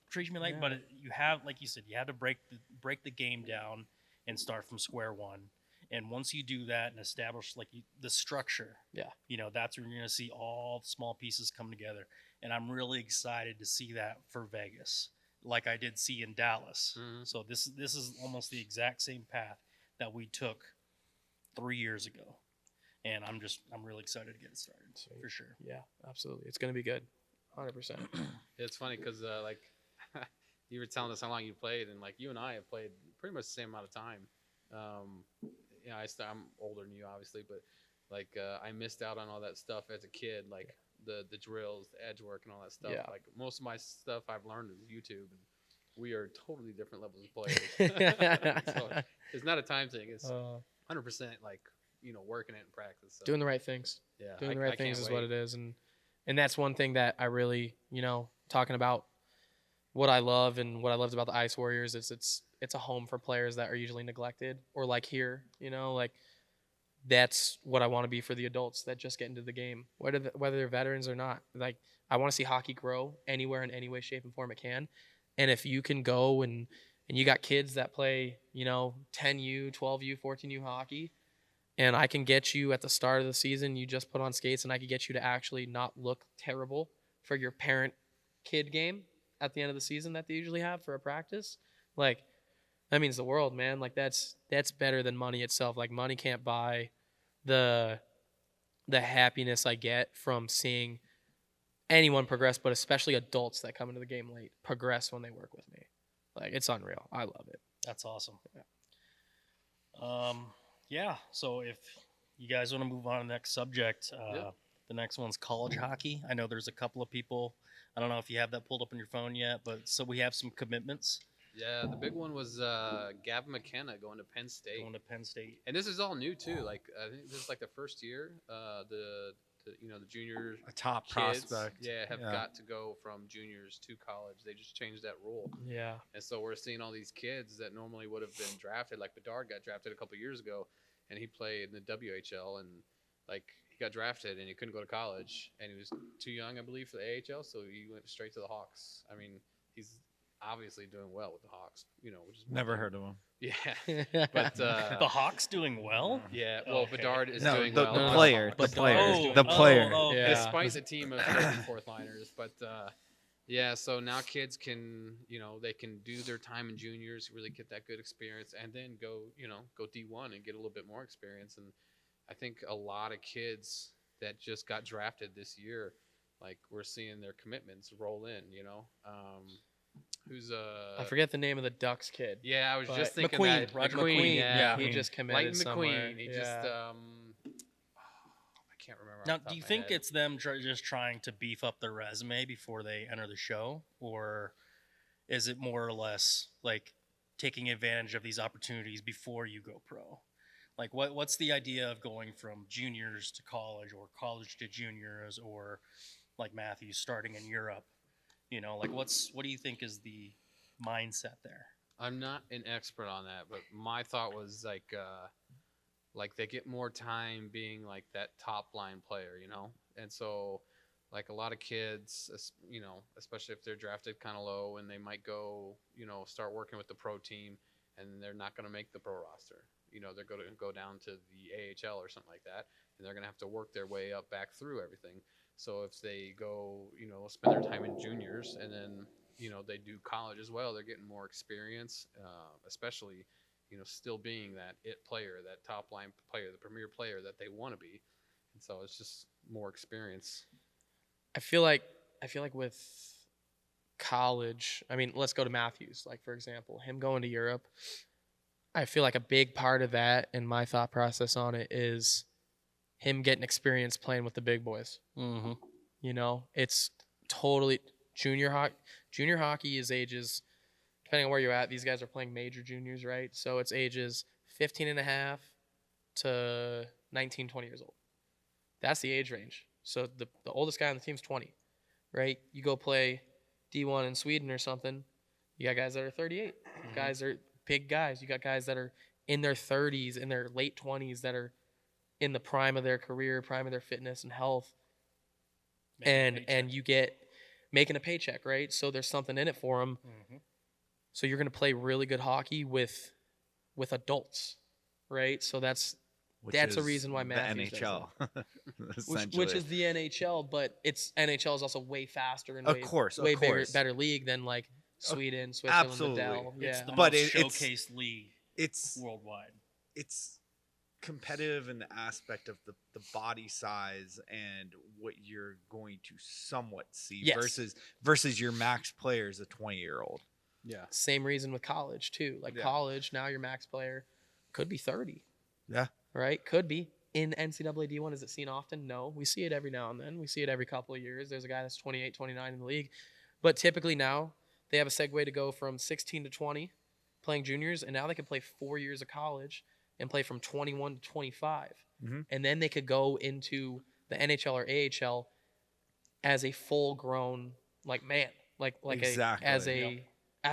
treat me like, Yeah. but you have, like you said, you have to break the game down and start from square one. And once you do that and establish the structure, Yeah. that's when you're gonna see all the small pieces come together. And I'm really excited to see that for Vegas, like I did see in Dallas. Mhm. So this is almost the exact same path that we took 3 years ago, and I'm really excited to get it started for sure. Yeah, absolutely. It's gonna be good. 100%. It's funny because like you were telling us how long you played, and like you and I have played pretty much the same amount of time. I'm older than you, obviously, but like I missed out on all that stuff as a kid, like the drills, the edge work, and all that stuff. Yeah. Like most of my stuff I've learned is YouTube, and we are totally different levels of players. So it's not a time thing. It's 100% like working it in practice. So, Doing the right things. yeah, Doing the I right can't things is what wait. it is, and that's one thing that I really, talking about what I love and what I loved about the Ice Warriors is it's a home for players that are usually neglected, or like here, like that's what I want to be for the adults that just get into the game, whether they're veterans or not. Like I want to see hockey grow anywhere in any way, shape, and form it can. And if you can go and you got kids that play, 10U, 12U, 14U hockey, and I can get you at the start of the season, you just put on skates, and I could get you to actually not look terrible for your parent-kid game at the end of the season that they usually have for a practice. Like, that means the world, man. Like, that's better than money itself. Like, money can't buy the happiness I get from seeing anyone progress, but especially adults that come into the game late progress when they work with me. Like, it's unreal. I love it. That's awesome. Yeah. So if you guys want to move on to the next subject, Yeah. the next one's college hockey. I know there's a couple of people. I don't know if you have that pulled up on your phone yet, but so we have some commitments Yeah, the big one was Gavin McKenna going to Penn State. going to Penn State. And this is all new too. Like I think this is like the first year. The junior A top kids, prospect. have got to go from juniors to college. They just changed that rule, Yeah. and so we're seeing all these kids that normally would have been drafted. Like Bedard got drafted a couple years ago, and he played in the WHL, and like he got drafted and he couldn't go to college, and he was too young, I believe, for the AHL, so he went straight to the Hawks. I mean, he's obviously doing well with the Hawks, which is one Never thing. heard of him. Yeah, but The Hawks doing well. yeah. Well, Okay. Bedard is No, doing the well. on player. Hawks. The player. Oh, The player. Yeah. Despite a team of third and fourth liners, but yeah. So now kids can, they can do their time in juniors, really get that good experience, and then go D1 and get a little bit more experience. And I think a lot of kids that just got drafted this year, like we're seeing their commitments roll in. Who's I forget the name of the Ducks kid. Yeah, I was But just thinking McQueen, that Roger McQueen. Yeah, he just committed Lighten somewhere. McQueen. He yeah. just I can't remember. off Now, the top do you of my think head. it's them just trying to beef up their resume before they enter the show, or is it more or less like taking advantage of these opportunities before you go pro? Like, what's the idea of going from juniors to college, or college to juniors, or like Matthew starting in Europe? Like what do you think is the mindset there? I'm not an expert on that, but my thought was like they get more time being like that top line player, and so like a lot of kids, especially if they're drafted kind of low, and they might go, start working with the pro team, and they're not going to make the pro roster. They're going to go down to the AHL or something like that, and they're going to have to work their way up back through everything. So if they go, spend their time in juniors, and then they do college as well, they're getting more experience, especially still being that it player, that top line player, the premier player that they want to be, and so it's just more experience. I feel like with college, I mean, let's go to Matthews. Like, for example, him going to Europe, I feel like a big part of that and my thought process on it is him getting experience playing with the big boys. Mm-hmm. You know, it's totally junior hockey. Junior hockey is ages, depending on where you're at, these guys are playing major juniors, right? So it's ages 15 and a half to 19, 20 years old. That's the age range. So the oldest guy on the team's 20, right? You go play D1 in Sweden or something, you got guys that are 38. Mm-hmm. Guys are big guys. You got guys that are in their 30s, in their late 20s that are in the prime of their career, prime of their fitness and health. And you get making a paycheck, right? So there's something in it for them. Mm-hmm. So you're going to play really good hockey with adults, right? So that's a reason why Matthews the does NHL, that. Which is the NHL, but it's NHL is also way faster and of way course, better league than like Sweden, Switzerland, absolutely. Liddell. It's Yeah. the But most it's- showcased league it's worldwide. it's competitive in the aspect of the body size and what you're going to somewhat see Yes. versus your max player is a 20-year-old. Yeah. Same reason with college too. Like Yeah. college, now your max player could be 30. Yeah. Right? Could be. In NCAA D1, is it seen often? No. We see it every now and then. We see it every couple of years. There's a guy that's 28, 29 in the league. But typically now, they have a segue to go from 16 to 20 playing juniors, and now they can play 4 years of college and play from 21 to 25. Mhm. And then they could go into the NHL or AHL as a full-grown like man, like Exactly. as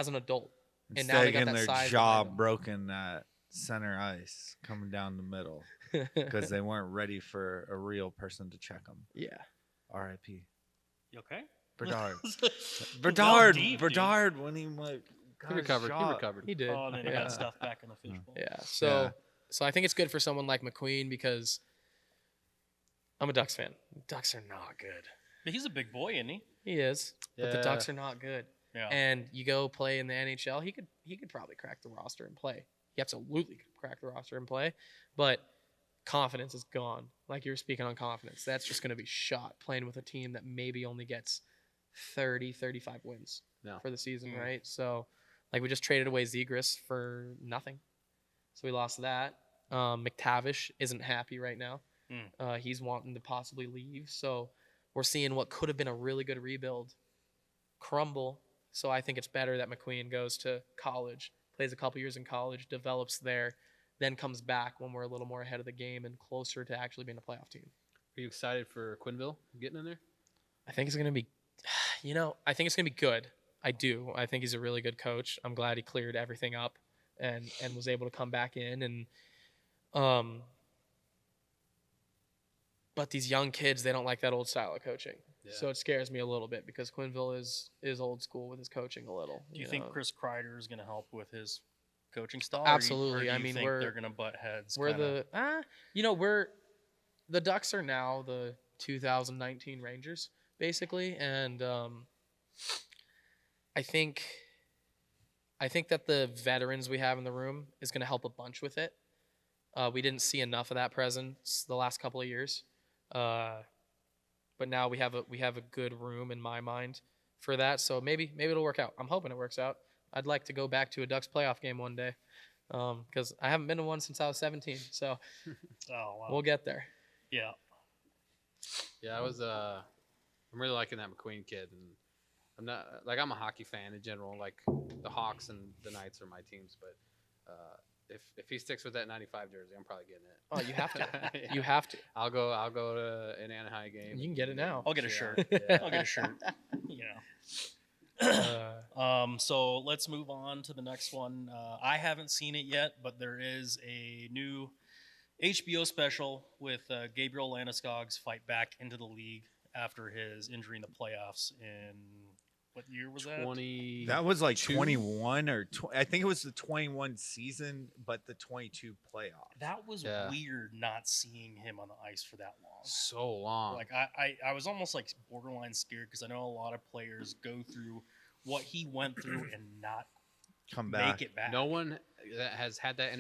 an adult. And Instead now they of got getting that their size jaw behind them. broken at center ice coming down the middle because they weren't ready for a real person to check them. Yeah. R.I.P. You okay? Bedard. That was deep, dude. Bedard when he got He his recovered. He jaw- recovered. He did. Oh, and then he yeah. got stuff back in the fishbowl. Yeah. So I think it's good for someone like McQueen because I'm a Ducks fan. Ducks are not good. But he's a big boy, isn't he? He is, but the Yeah. Ducks are not good. Yeah. And you go play in the NHL, he could probably crack the roster and play. He absolutely could crack the roster and play, but confidence is gone. Like you were speaking on confidence, that's just going to be shot playing with a team that maybe only gets 30, 35 wins No. for the season, Mm. right? So, like we just traded away Zegras for nothing, so we lost that. McTavish isn't happy right now. He's wanting to possibly leave, so we're seeing what could have been a really good rebuild crumble. So I think it's better that McQueen goes to college, plays a couple years in college, develops there, then comes back when we're a little more ahead of the game and closer to actually being a playoff team. Are you excited for Quinville getting in there? I think it's going to be, I think it's going to be good. I do. I think he's a really good coach. I'm glad he cleared everything up and was able to come back in. And but these young kids, they don't like that old style of coaching. Yeah. So it scares me a little bit because Quinville is old school with his coaching a little. Do you think know? Chris Kreider is going to help with his coaching style? Absolutely. Or do you I mean, think we're- they're going to butt heads. We're kinda? the Ducks are now the 2019 Rangers basically, and I think that the veterans we have in the room is going to help a bunch with it. We didn't see enough of that presence the last couple of years, but now we have a good room in my mind for that. So maybe it'll work out. I'm hoping it works out. I'd like to go back to a Ducks playoff game one day, because I haven't been to one since I was 17. So Oh, wow. we'll get there. Yeah. Yeah, I'm really liking that McQueen kid, and I'm a hockey fan in general. Like the Hawks and the Knights are my teams, but if he sticks with that 95 jersey, I'm probably getting it. Oh, you have to. Yeah. You have to. I'll go to an Anaheim game. You can get it now. I'll get a Yeah. shirt. Yeah. I'll get a shirt. You know. So let's move on to the next one. I haven't seen it yet, but there is a new HBO special with Gabriel Landeskog's fight back into the league after his injury in the playoffs in what year was that? 20. That was like 22? 21 or I think it was the 21 season, but the 22 playoff. That was Yeah. weird not seeing him on the ice for that long. So long. Like I was almost like borderline scared because I know a lot of players go through what he went through and not Come back. make it back. No one that has had that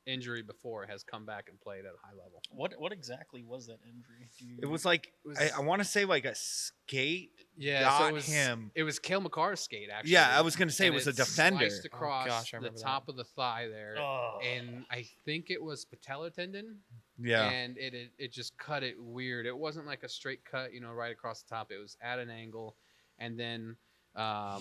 injury before has come back and played at a high level. What exactly was that injury? It was like I want to say like a skate got him. It was Cale McCarr's skate, actually. Yeah, I was gonna say it And was a defender. Sliced across gosh, I the remember top of the thigh there, Oh. and I think it was patellar tendon. Yeah, And it just cut it weird. It wasn't like a straight cut, right across the top. It was at an angle, and then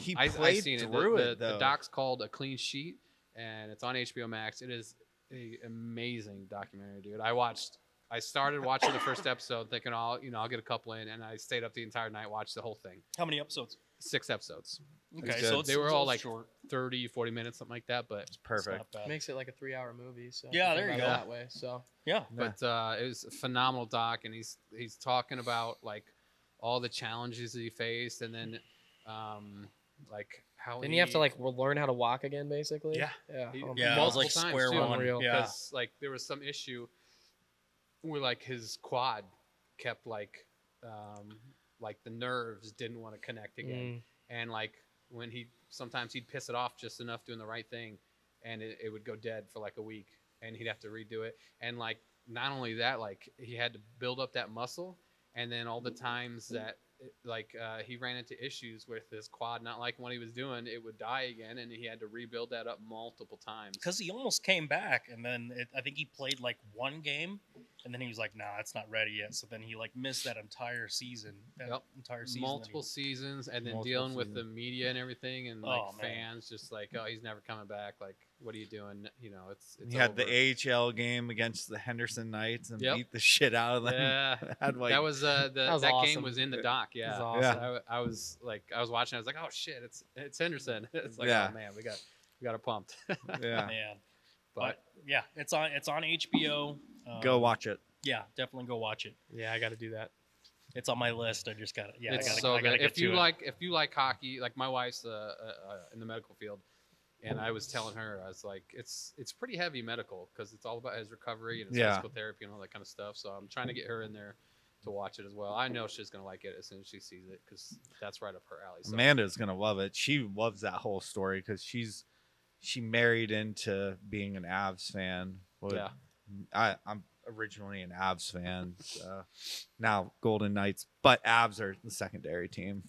he I played seen it. through The it though. doc's called A Clean Sheet, and it's on HBO Max. It is an amazing documentary, dude. I started watching the first episode, thinking I'll get a couple in, and I stayed up the entire night, watched the whole thing. How many episodes? 6 episodes. Okay, good. so it's, They were it's all like short. 30, 40 minutes, something like that. But It's perfect. It's not bad. Makes it like a 3-hour movie. So Yeah, if there think you about it go. That way. So Yeah. But it was a phenomenal doc, and he's talking about like all the challenges that he faced, and then like how then you have to like learn how to walk again, basically. Yeah. Yeah. He- Oh, Yeah, man. it was like multiple times, square too. one. Unreal. Yeah. because like there was some issue where like his quad kept like the nerves didn't want to connect again, and like when sometimes he'd piss it off just enough doing the right thing, and it would go dead for like a week, and he'd have to redo it. And like not only that, like he had to build up that muscle, and then all the times that he ran into issues with his quad not liking what he was doing, it would die again, and he had to rebuild that up multiple times. Because he almost came back, and then I think he played like one game, and then he was like, "Nah, it's not ready yet." So then he like missed that entire season. Entire season. Multiple seasons, and then Multiple dealing with the seasons. media and everything, and like Oh, man. fans just like, "Oh, he's never coming back." Like, what are you doing? It's He had over. the AHL game against the Henderson Knights and Yep. beat the shit out of them. Yeah, Had like that was was that game awesome. was in the doc. Yeah, was awesome. Yeah. I was watching. I was like, "Oh shit, it's Henderson." It's like, Yeah. "Oh man, we got her pumped." yeah. Man. but But yeah, it's on HBO. Go watch it. Yeah, definitely go watch it. Yeah, I got to do that. It's on my list. I just got to. Yeah, it's I gotta, so I gotta good. get If you to it. like hockey, like my wife's in the medical field, and I was telling her, I was like, it's pretty heavy medical because it's all about his recovery and his Yeah. physical therapy and all that kind of stuff. So I'm trying to get her in there to watch it as well. I know she's gonna like it as soon as she sees it because that's right up her alley. So. Amanda's gonna love it. She loves that whole story because she married into being an Avs fan. Yeah. I'm originally an Avs fan. Now Golden Knights, but Avs are the secondary team.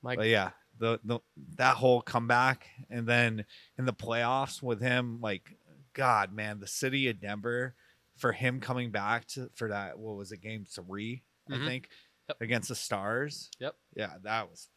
Mike, But yeah, that whole comeback, and then in the playoffs with him, like, God, man, the city of Denver, for him coming back for that, what was it, game 3, I Mhm. think, Yep. against the Stars. Yep. Yeah, that was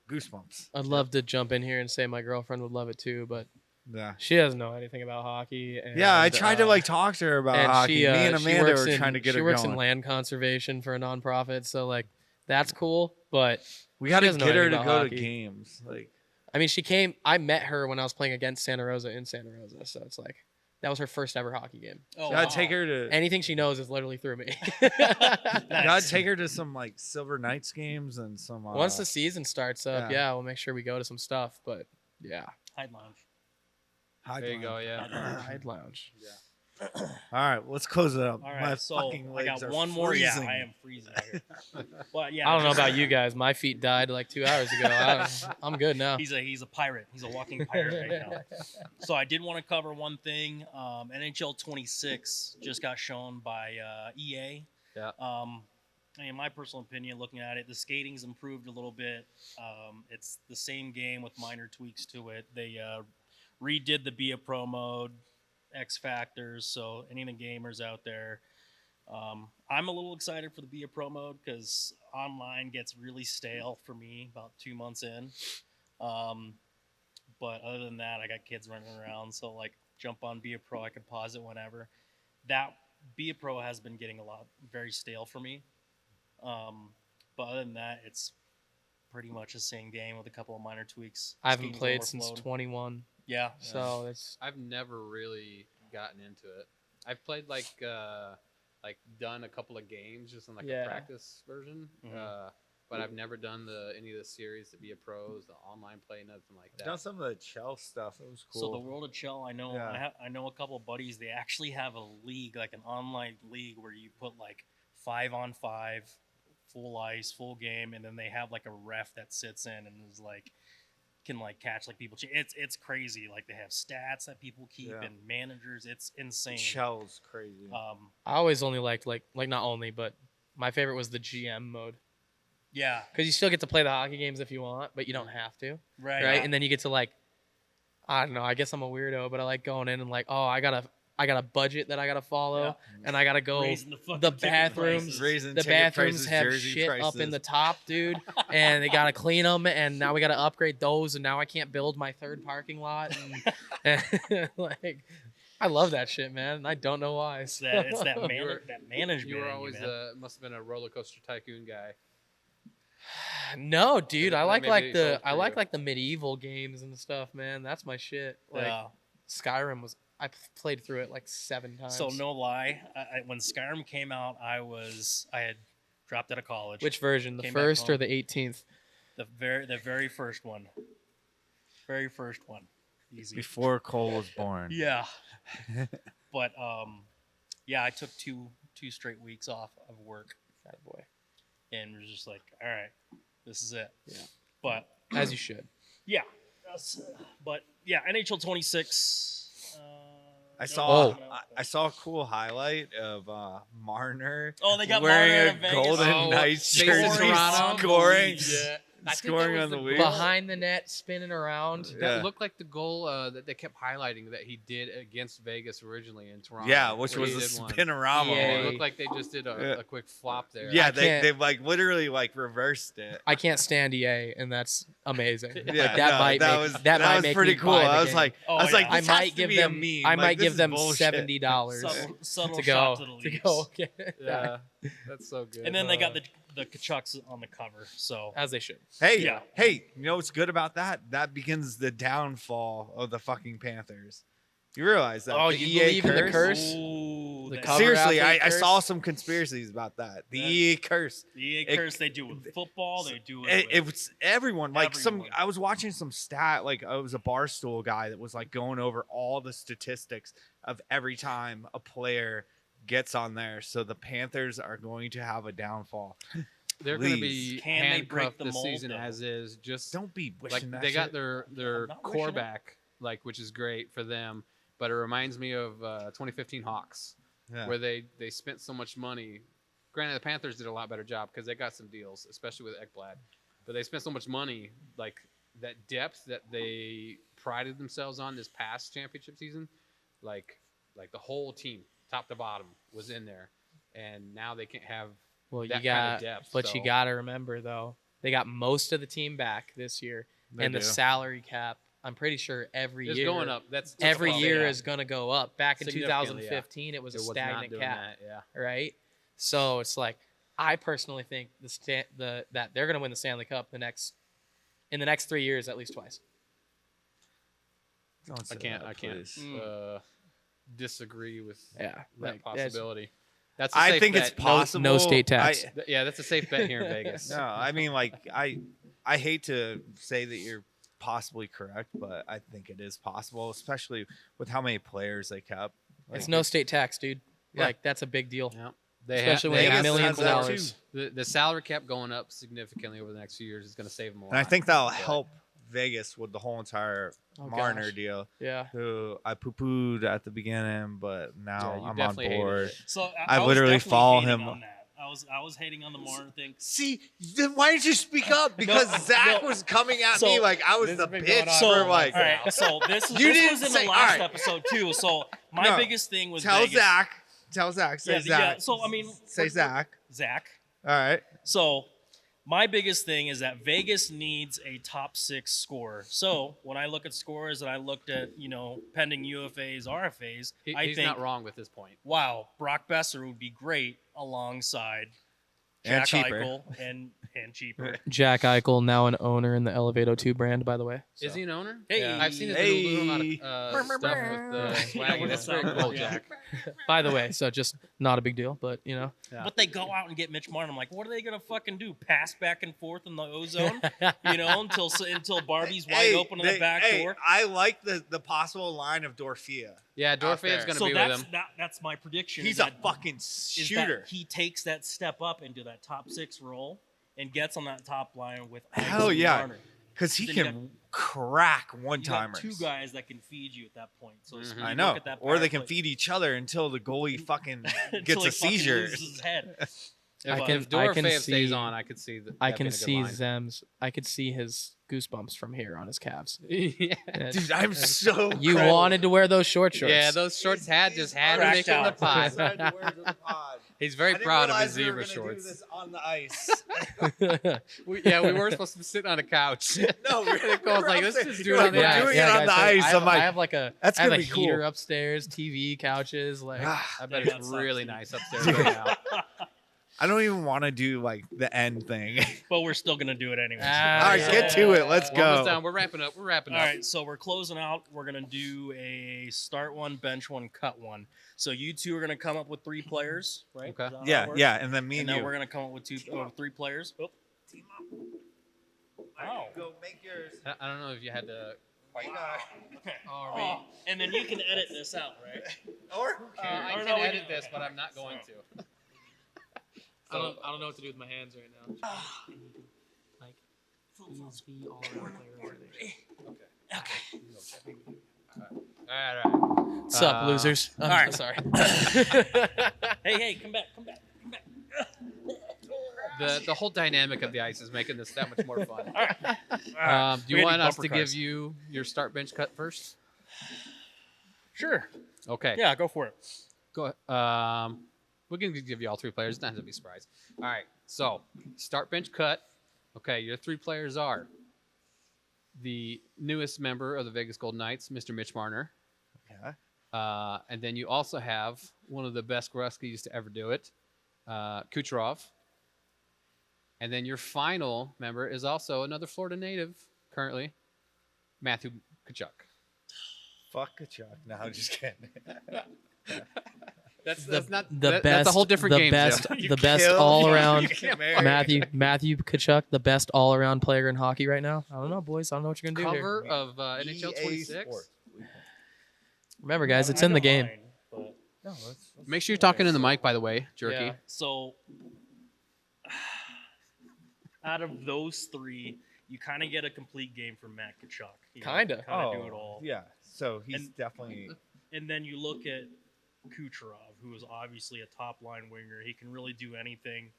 goosebumps. I'd love to jump in here and say my girlfriend would love it too, but Yeah. she doesn't know anything about hockey. And, Yeah, I tried to like talk to her about and hockey. she, Me and she Amanda works were in- trying to get she her works going. in land conservation for a nonprofit, so like that's cool. But We got to doesn't know get her anything to about go to hockey. games. Like, I mean, she came. I met her when I was playing against Santa Rosa in Santa Rosa, so it's like that was her first ever hockey game. Oh, gotta wow. take her to. Anything she knows is literally through me. Gotta Nice. take her to some like Silver Knights games and some. Once the season starts up, yeah. yeah, we'll make sure we go to some stuff. But yeah, Hyde Lounge. There you go. Yeah. Hyde Lounge. All right, let's close it up. All My right, so fucking I legs got are one more. freezing. Yeah, I am freezing out here. But yeah, I don't know just- about you guys. My feet died like 2 hours ago. I'm good now. He's a pirate. He's a walking pirate right now. So I did want to cover one thing. NHL 26 just got shown by EA. Yeah. In my personal opinion, looking at it, the skating's improved a little bit. It's the same game with minor tweaks to it. They redid the Be a Pro mode, X Factors. So any of the gamers out there, I'm a little excited for the Be a Pro mode because online gets really stale for me about 2 months in. But other than that, I got kids running around, so like jump on Be a Pro, I can pause it whenever. That Be a Pro has been getting very stale for me. But other than that, it's pretty much the same game with a couple of minor tweaks. I haven't Schemes played since overflowed. 21, Yeah. so it's I've never really gotten into it. I've played like done a couple of games just in like Yeah. a practice version. Mhm. But I've never done any of the series to be a pros, the online play, nothing like that. Done some of the Chell stuff. It was cool. So the World of Chell, I know, Yeah. I know a couple of buddies. They actually have a league, like an online league, where you put like 5-on-5, full ice, full game, and then they have like a ref that sits in and is like can like catch like people. It's crazy. Like they have stats that people keep Yeah. and managers. It's insane. Shell's crazy. I always only liked like not only, but my favorite was the GM mode Yeah. because you still get to play the hockey games if you want, but you don't have to, Right. right? And then you get to like, I don't know. I guess I'm a weirdo, but I like going in and like, oh, I got a budget that I gotta follow, Yeah. and I gotta go. Raising the fucking The ticket bathrooms, prices. Raising the ticket bathrooms prices, have jersey shit up in prices. the top, dude, and they gotta clean them, and now we gotta upgrade those, and now I can't build my third parking lot, and like, I love that shit, man, and I don't know why. It's that You were- that management. You were in always man. must have been a roller coaster tycoon guy. No, dude, I That like maybe the sold for you. like the medieval games and stuff, man. That's my shit. Like Yeah. Skyrim was, I played through it like 7 times. So no lie, when Skyrim came out, I had dropped out of college. Which version, the Came back first or home. the 18th? the very first one. Very first one. Easy. Before Cole was born. Yeah. But yeah, I took two straight weeks off of work That boy, and was just like, all right, this is it. Yeah. But as you should. yeah, but yeah, NHL 26. I no, saw no. I saw a cool highlight of Marner Oh, they got wearing Marner a in Vegas. Golden Oh, Knights facing jersey, Toronto. scoring, Yeah. I think scoring that on was the the wheel. Behind the net, spinning around. That Yeah. looked like the goal that they kept highlighting that he did against Vegas originally in Toronto. Yeah, which where was he a did one. spinorama. Yeah. It one. looked like they just did Yeah. a quick flop there. Yeah, I can't- they like literally like reversed it. I can't stand EA, and that's amazing. Yeah, like that no, might that make was that might was make pretty me cool. buy the I was game. like, Oh, I was like, yeah. I this has might to give be a them meme. I Like, might this give is them bullshit. $70 Subtle to shot go to the to leagues. go get Yeah, that's so good. And then they got the Kachucks on the cover. So as they should. Hey, Yeah. hey, you know what's good about that? That begins the downfall of the fucking Panthers. You realize that? Oh, the you EA believe in the curse? Ooh, The that- cover Seriously, athlete I curse? saw some conspiracies about that. The Yeah. EA curse. The EA It- curse they do with football. They do It was everyone. Like Everyone. I was watching some stat. Like it was a Barstool guy that was like going over all the statistics of every time a player gets on there. So the Panthers are going to have a downfall. They're going to Please. be Can they break handcuffed the this mold, season though? as is. Just Don't be like wishing that they got shit. their I'm not core wishing it. back, like which is great for them. But it reminds me of 2015 Hawks, Yeah. where they spent so much money. Granted, the Panthers did a lot better job because they got some deals, especially with Ekblad. But they spent so much money, like that depth that they prided themselves on this past championship season, like the whole team, top to bottom, was in there, and now they can't have. Well, that you kind got, of depth, but so- you got to remember though, they got most of the team back this year, They and the do. salary cap. I'm pretty sure every It's year going up. That's Every well, year yeah. is going to go up. Back in Significantly, 2015, it was It a was not stagnant doing cap, that, yeah. right? So it's like I personally think that they're going to win the Stanley Cup in the next 3 years at least twice. Don't say I can't. that, I can't please. disagree with Yeah, that like, possibility. That's a I safe think bet. it's possible. no state tax. Yeah, that's a safe bet here in Vegas. No, I mean, like, I hate to say that you're possibly correct, but I think it is possible, especially with how many players they kept. It's Like, no state tax, dude. Yeah. Like that's a big deal. Yeah. They Especially when they you have Vegas millions of has that dollars. The salary cap going up significantly over the next few years is going to save them a lot. and I think that'll But- help Vegas with the whole entire Oh, Marner gosh. deal, Yeah. who I poo-pooed at the beginning, but Yeah, now you I'm on definitely hated board. it. So I was literally definitely follow hating him. on that. I was hating on the Marner thing. See, then why didn't you speak up? Because Zach no. was coming at So- me like I was This the has been going bitch on for for like. all right. So this You this didn't was in say- the last all right. episode too. So my No. biggest thing was Tell Vegas. Zach. Tell Zach. Say Yeah, Zach. yeah. So I mean, say Zach. Zach. All right. So my biggest thing is that Vegas needs a top 6 scorer. So when I look at scores and I looked at pending UFAs, RFAs, I He's think not wrong with this point. wow, Brock Besser would be great alongside And Jack cheaper. Eichel and cheaper. Jack Eichel, now an owner in the Elevato 2 brand, by the way. Is he an owner? Hey. I've seen his Hey. doing a lot of stuff with swaggy. That's very cool, Yeah. Jack. By the way, so just not a big deal, but Yeah. But they go out and get Mitch Martin. I'm like, what are they gonna fucking do? Pass back and forth in the ozone, until Barbie's wide open on the back door. I like the possible line of Dorfia. Yeah, there. Dorfe's going to So be that's with him. that's my prediction. He's is a that- fucking is shooter. that he takes that step up into that top 6 role and gets on that top line with Hell Eichel and yeah. Marner. Because he Then you can crack one You got timers. two guys that can feed you at that point. So Mhm. when I you know. look at that Or power they can play- feed each other until the goalie fucking until gets he a fucking seizure. loses his head. If, I can- if Dorofeyev I can stays see- on, I could see that. I that can being a good see line. Zem's. I could see his goosebumps from here on his calves. Yeah. Dude, I'm so You cold. wanted to wear those short shorts. Yeah, those shorts just had to cracked make it in the out. pod. He's had to wear to the pod. He's very I didn't proud of his realize zebra we were gonna do shorts. this on the ice. We were supposed to be sitting on a couch. No, Nicole's like, let's just do it Like, on the we're ice. doing it on the ice. I'm I like, have like a that's I have gonna a be cool. heater upstairs, TV, couches, like I bet Yeah, it's that really sucks, nice upstairs right now. I don't even want to do like the end thing. But we're still gonna do it anyway. All right, get to it. Let's One was go. down. We're wrapping up. We're wrapping All up. right, so we're closing out. We're gonna do a start one, bench one, cut one. So you two are gonna come up with 3 players, right? Okay. Is that how it Yeah, works? yeah, and then me And and then you. we're gonna come up with 3 players. Oh, Team up. Wow. Go make yours. I don't know if you had to. okay. Oh, And then you can edit this out, right? Or I Or can no, we edit can- this, but I'm not going to. I don't know what to do with my hands right now. Like be all around player. All right. What's up, losers? all right. sorry. Hey, come back. The whole dynamic of the ice is making this that much more fun. All right. Do you We want gotta do us to bumper give cars. you your start bench cut first? Sure. Okay. Yeah, go for it. Go. We can give you all 3 players. It doesn't have to be a surprise. All right. So start bench cut. Okay. Your 3 players are the newest member of the Vegas Golden Knights, Mr. Mitch Marner. yeah. And then you also have one of the best Ruskies to ever do it, Kucherov. And then your final member is also another Florida native currently, Matthew Tkachuk. Fuck a Chuck. No, I'm just kidding. That's the best. That's a whole different the game. best. Jim. The best Kill all me. around. You get married. Matthew Tkachuk, the best all around player in hockey right now. I don't know, boys. I don't know what you're gonna do here. Cover of NHL EA 26. Sports. Remember, guys, it's in the game. No, let's Make sure you're talking in the mic, by the way, Jerky. Yeah. So, out of those 3, you kind of get a complete game from Matt Tkachuk. You know, Kinda. Kind of do it all. Yeah. So he's And- definitely And then you look at Kucherov, who is obviously a top line winger. He can really do anything.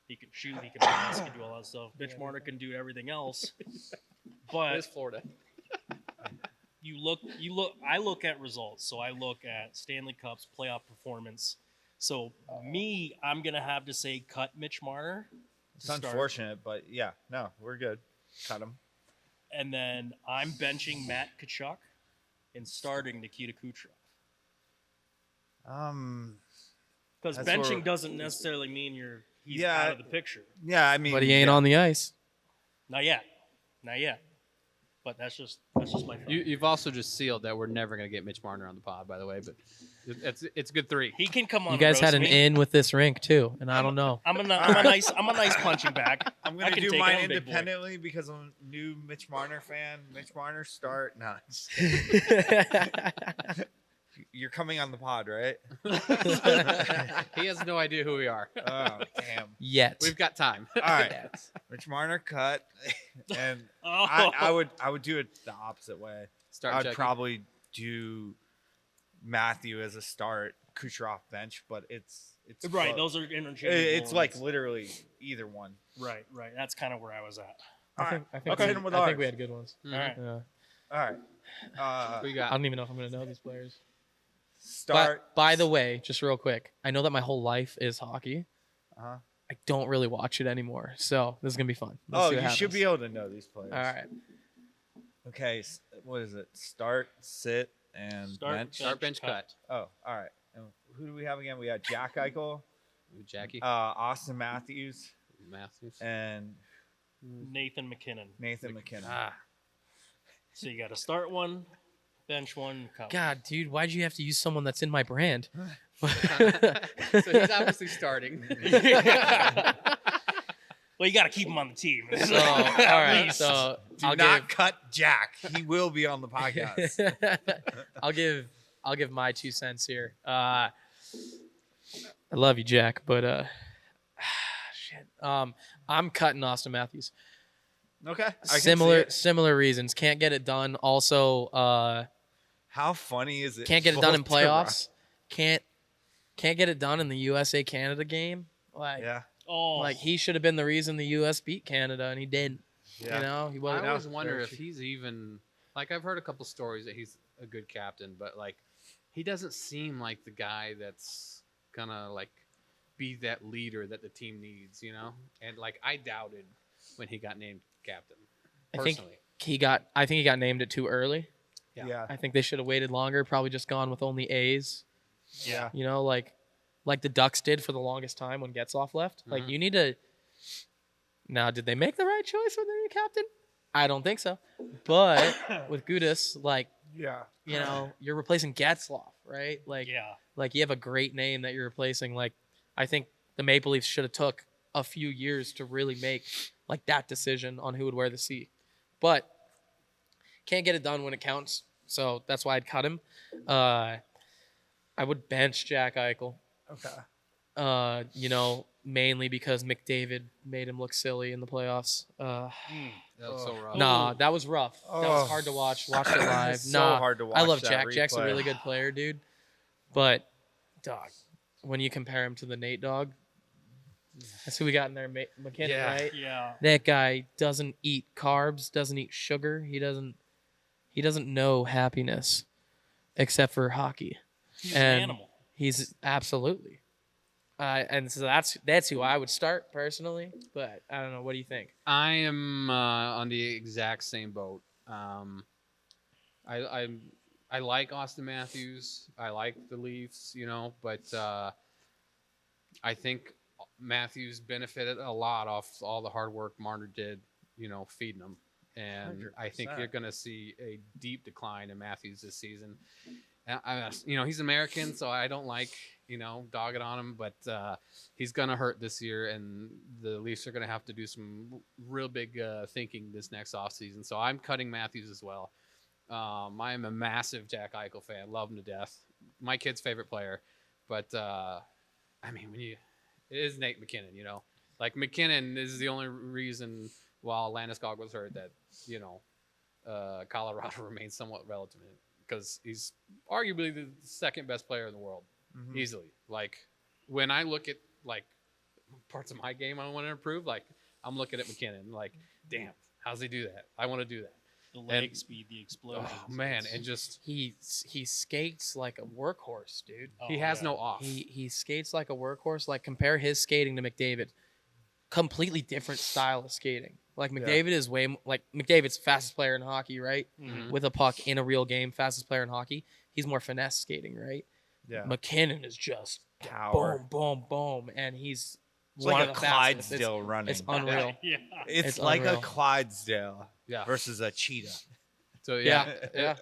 He can shoot, he can pass, he can do all that stuff. Mitch Marner can do everything else. It is But Florida. I look at results. So I look at Stanley Cups, playoff performance. So I'm gonna have to say cut Mitch Marner. it's to start. unfortunate, but yeah, no, we're good. Cut him. And then I'm benching Matt Tkachuk and starting Nikita Kucherov. Because That's benching where- doesn't necessarily mean he's Yeah. out of the picture. Yeah, I mean, But he ain't yeah. on the ice. Not yet. But that's just my thought. You've also just sealed that we're never going to get Mitch Marner on the pod, by the way. But it's a good 3. He can come on. You guys and had roast an me. in with this rink too, and I don't know. I'm a nice punching bag. I'm I gonna can do take mine on big boy. independently because I'm a new Mitch Marner fan. Mitch Marner start. No, you're coming on the pod, right? He has no idea who we are. Oh, damn. Yet. We've got time. All right, Mitch Marner cut, and Oh. I would do it the opposite way. Start I'd checking. probably do Matthew as a start, Kucherov bench, but it's Right, close. those are interchangeable. It's like ones. literally either one. right. That's kind of where I was at. All I right, think, okay. Hit him with ours. we had good ones. Mhm. All right. Yeah. All right. We I got. don't even know if I'm gonna know these players. Start. But by the way, just real quick, I know that my whole life is hockey. Uh-huh. I don't really watch it anymore, so this is gonna be fun. Let's Oh, see you what should be happens. able to know these players. All right. Okay, what is it? Start, sit, and Start, bench. Start bench cut. Oh, all right. And who do we have again? We had Jack Eichel, Ooh, Jackie Austin Matthews, Matthews. and Nathan McKinnon. Nathan McKinnon. Ah, So you got to start one, bench one, cut. God, dude, why'd you have to use someone that's in my brand? so he's obviously starting. Well, you got to keep him on the team. So, all right. So Do I'll not cut Jack. He will be on the podcast. I'll give my 2 cents here. I love you, Jack, but shit. I'm cutting Austin Matthews. Okay. I can see Similar reasons. Can't get it done. Also, how funny is it? can't get it done in both to run? playoffs. Can't get it done in the USA Canada game. Like Yeah. Oh, like he should have been the reason the US beat Canada, and he didn't. Yeah. You know, he I wasn't. always wonder if he's even like I've heard a couple stories that he's a good captain, but like he doesn't seem like the guy that's gonna like be that leader that the team needs, you know? And like I doubted when he got named captain. I think Personally. I think he got named it too early. Yeah. Yeah. I think they should have waited longer. Probably just gone with only A's. Yeah. You know, like the Ducks did for the longest time when Getzloff left. Like Mhm. you need to. Now, did they make the right choice when they were captain? I don't think so. But with Gudas, like Yeah. you know, you're replacing Getzloff, right? yeah. Like you have a great name that you're replacing. Like I think the Maple Leafs should have took a few years to really make like that decision on who would wear the C. But can't get it done when it counts. So that's why I'd cut him. I would bench Jack Eichel. Okay. You know, mainly because McDavid made him look silly in the playoffs. That was so rough. Nah, that was rough. That was Oh. hard to watch. Watched it live. It's so Nah, hard to I watch love that Jack. Jack's a replay. really good player, dude. But, dog, when you compare him to the Nate dog, that's who we got in there, McKinnon, Yeah. right? Yeah. That guy doesn't eat carbs, doesn't eat sugar. He doesn't know happiness except for hockey. He's And an animal. He's absolutely. And so that's who I would start personally. But I don't know. What do you think? I am on the exact same boat. I like Austin Matthews. I like the Leafs, you know, but I think Matthews benefited a lot off all the hard work Marner did, you know, feeding him. And I think 100%. you're going to see a deep decline in Matthews this season. And you know, he's American, so I don't like, you know, dogging on him, but he's going to hurt this year, and the Leafs are going to have to do some real big thinking this next offseason. So I'm cutting Matthews as well. I am a massive Jack Eichel fan. Love him to death. My kid's favorite player. But, I mean, it is Nate McKinnon, you know. Like, McKinnon is the only reason while Landeskog was hurt that, you know, Colorado remains somewhat relevant because he's arguably the second best player in the world, easily. Like, when I look at, like, parts of my game I want to improve, like, I'm looking at McKinnon, like, damn, how's he do that? I want to do that. The leg speed, the explosion. Oh, man, and just He skates like a workhorse, dude. Oh, he has yeah. no off. He skates like a workhorse. Like compare his skating to McDavid. Completely different style of skating. Like McDavid is McDavid's fastest player in hockey, right? Mhm. With a puck in a real game, fastest player in hockey. He's more finesse skating, right? Yeah. McKinnon is just Tower. boom, boom, boom, and he's It's one like of a the fastest. Clydesdale running. It's unreal. Yeah. It's It's like unreal. a Clydesdale Yeah. versus a cheetah. So Yeah,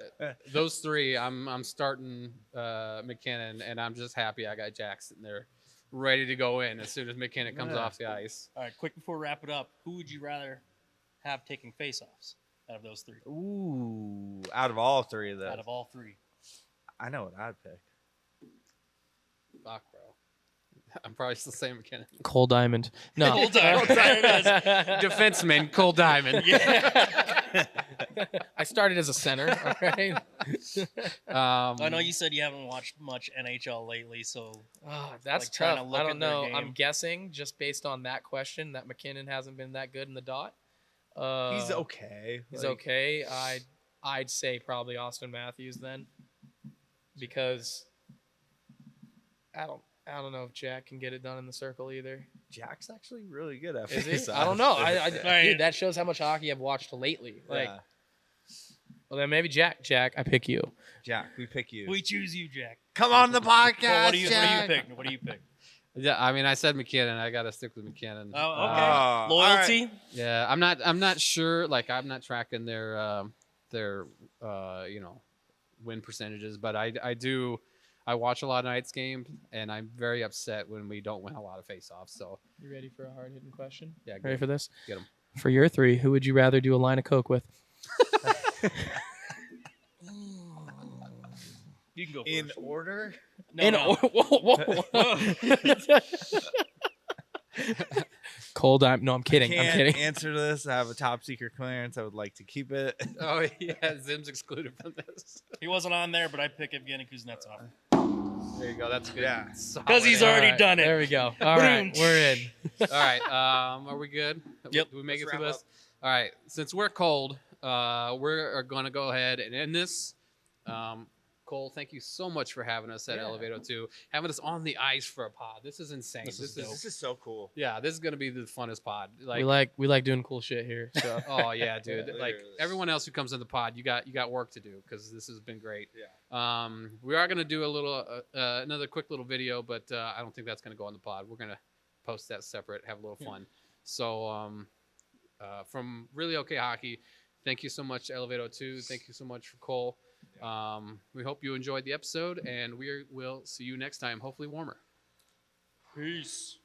those three, I'm starting McKinnon, and I'm just happy I got Jack sitting there, ready to go in as soon as McKinnon comes Yeah. off the ice. All right, quick before we wrap it up, who would you rather have taking faceoffs out of those three? Ooh, out of all three of those, Out of all three. I know what I'd pick. Fuck, bro. I'm probably still saying McKinnon. Cole Diamond. No. Cole Diamond. There it Defenseman, Cole Diamond. I started as a center. All right. I know you said you haven't watched much NHL lately, so Oh, that's Like trying tough. to look I at don't their know. game. I'm guessing just based on that question that McKinnon hasn't been that good in the dot. He's okay. He's Like, okay. I'd say probably Austin Matthews then, because I don't know if Jack can get it done in the circle either. Jack's actually really good at Is he? faceoffs. I don't know. Right. Dude, that shows how much hockey I've watched lately. Like, Yeah. well, then maybe Jack. Jack, I pick you. Jack, we pick you. we choose you, Jack. Come on the podcast, Well, what do you Jack. pick? What do you pick? Yeah, I mean, I said McKinnon. I got to stick with McKinnon. Oh, Oh, okay. all Loyalty. Yeah, I'm not sure. Like, I'm not tracking their you know, win percentages, but I do. I watch a lot of Knights games, and I'm very upset when we don't win a lot of faceoffs. So You ready for a hard hitting question? yeah, Ready good. for this? Get 'em. For your three, who would you rather do a line of coke with? You can go In first. order? No, no. Whoa. Cold. I'm kidding. I'm Can't kidding. answer this. I have a top secret clearance. I would like to keep it. Oh yeah, Zim's excluded from this. He wasn't on there, but I'd pick Evgeny Kuznetsov. There you go. That's good. Yeah. Because he's Solid. already All right, done it. There we go. All right, we're in. All right. Are we good? Yep. Do we make Let's it through wrap this? All right. Since we're cold, we're going to go ahead and end this. Cole, thank you so much for having us at Elevator 2, having us on the ice for a pod. This is insane. This is dope. This is so cool. Yeah, this is going to be the funnest pod. We like doing cool shit here. So Oh yeah, dude. Like Literally. everyone else who comes in the pod, you got work to do because this has been great. Yeah. We are gonna do a little another quick little video, but I don't think that's gonna go on the pod. We're gonna post that separate, have a little fun. So from Really OK Hockey, thank you so much, Elevator 2. Thank you so much for Cole. We hope you enjoyed the episode, and we will see you next time. Hopefully warmer. Peace.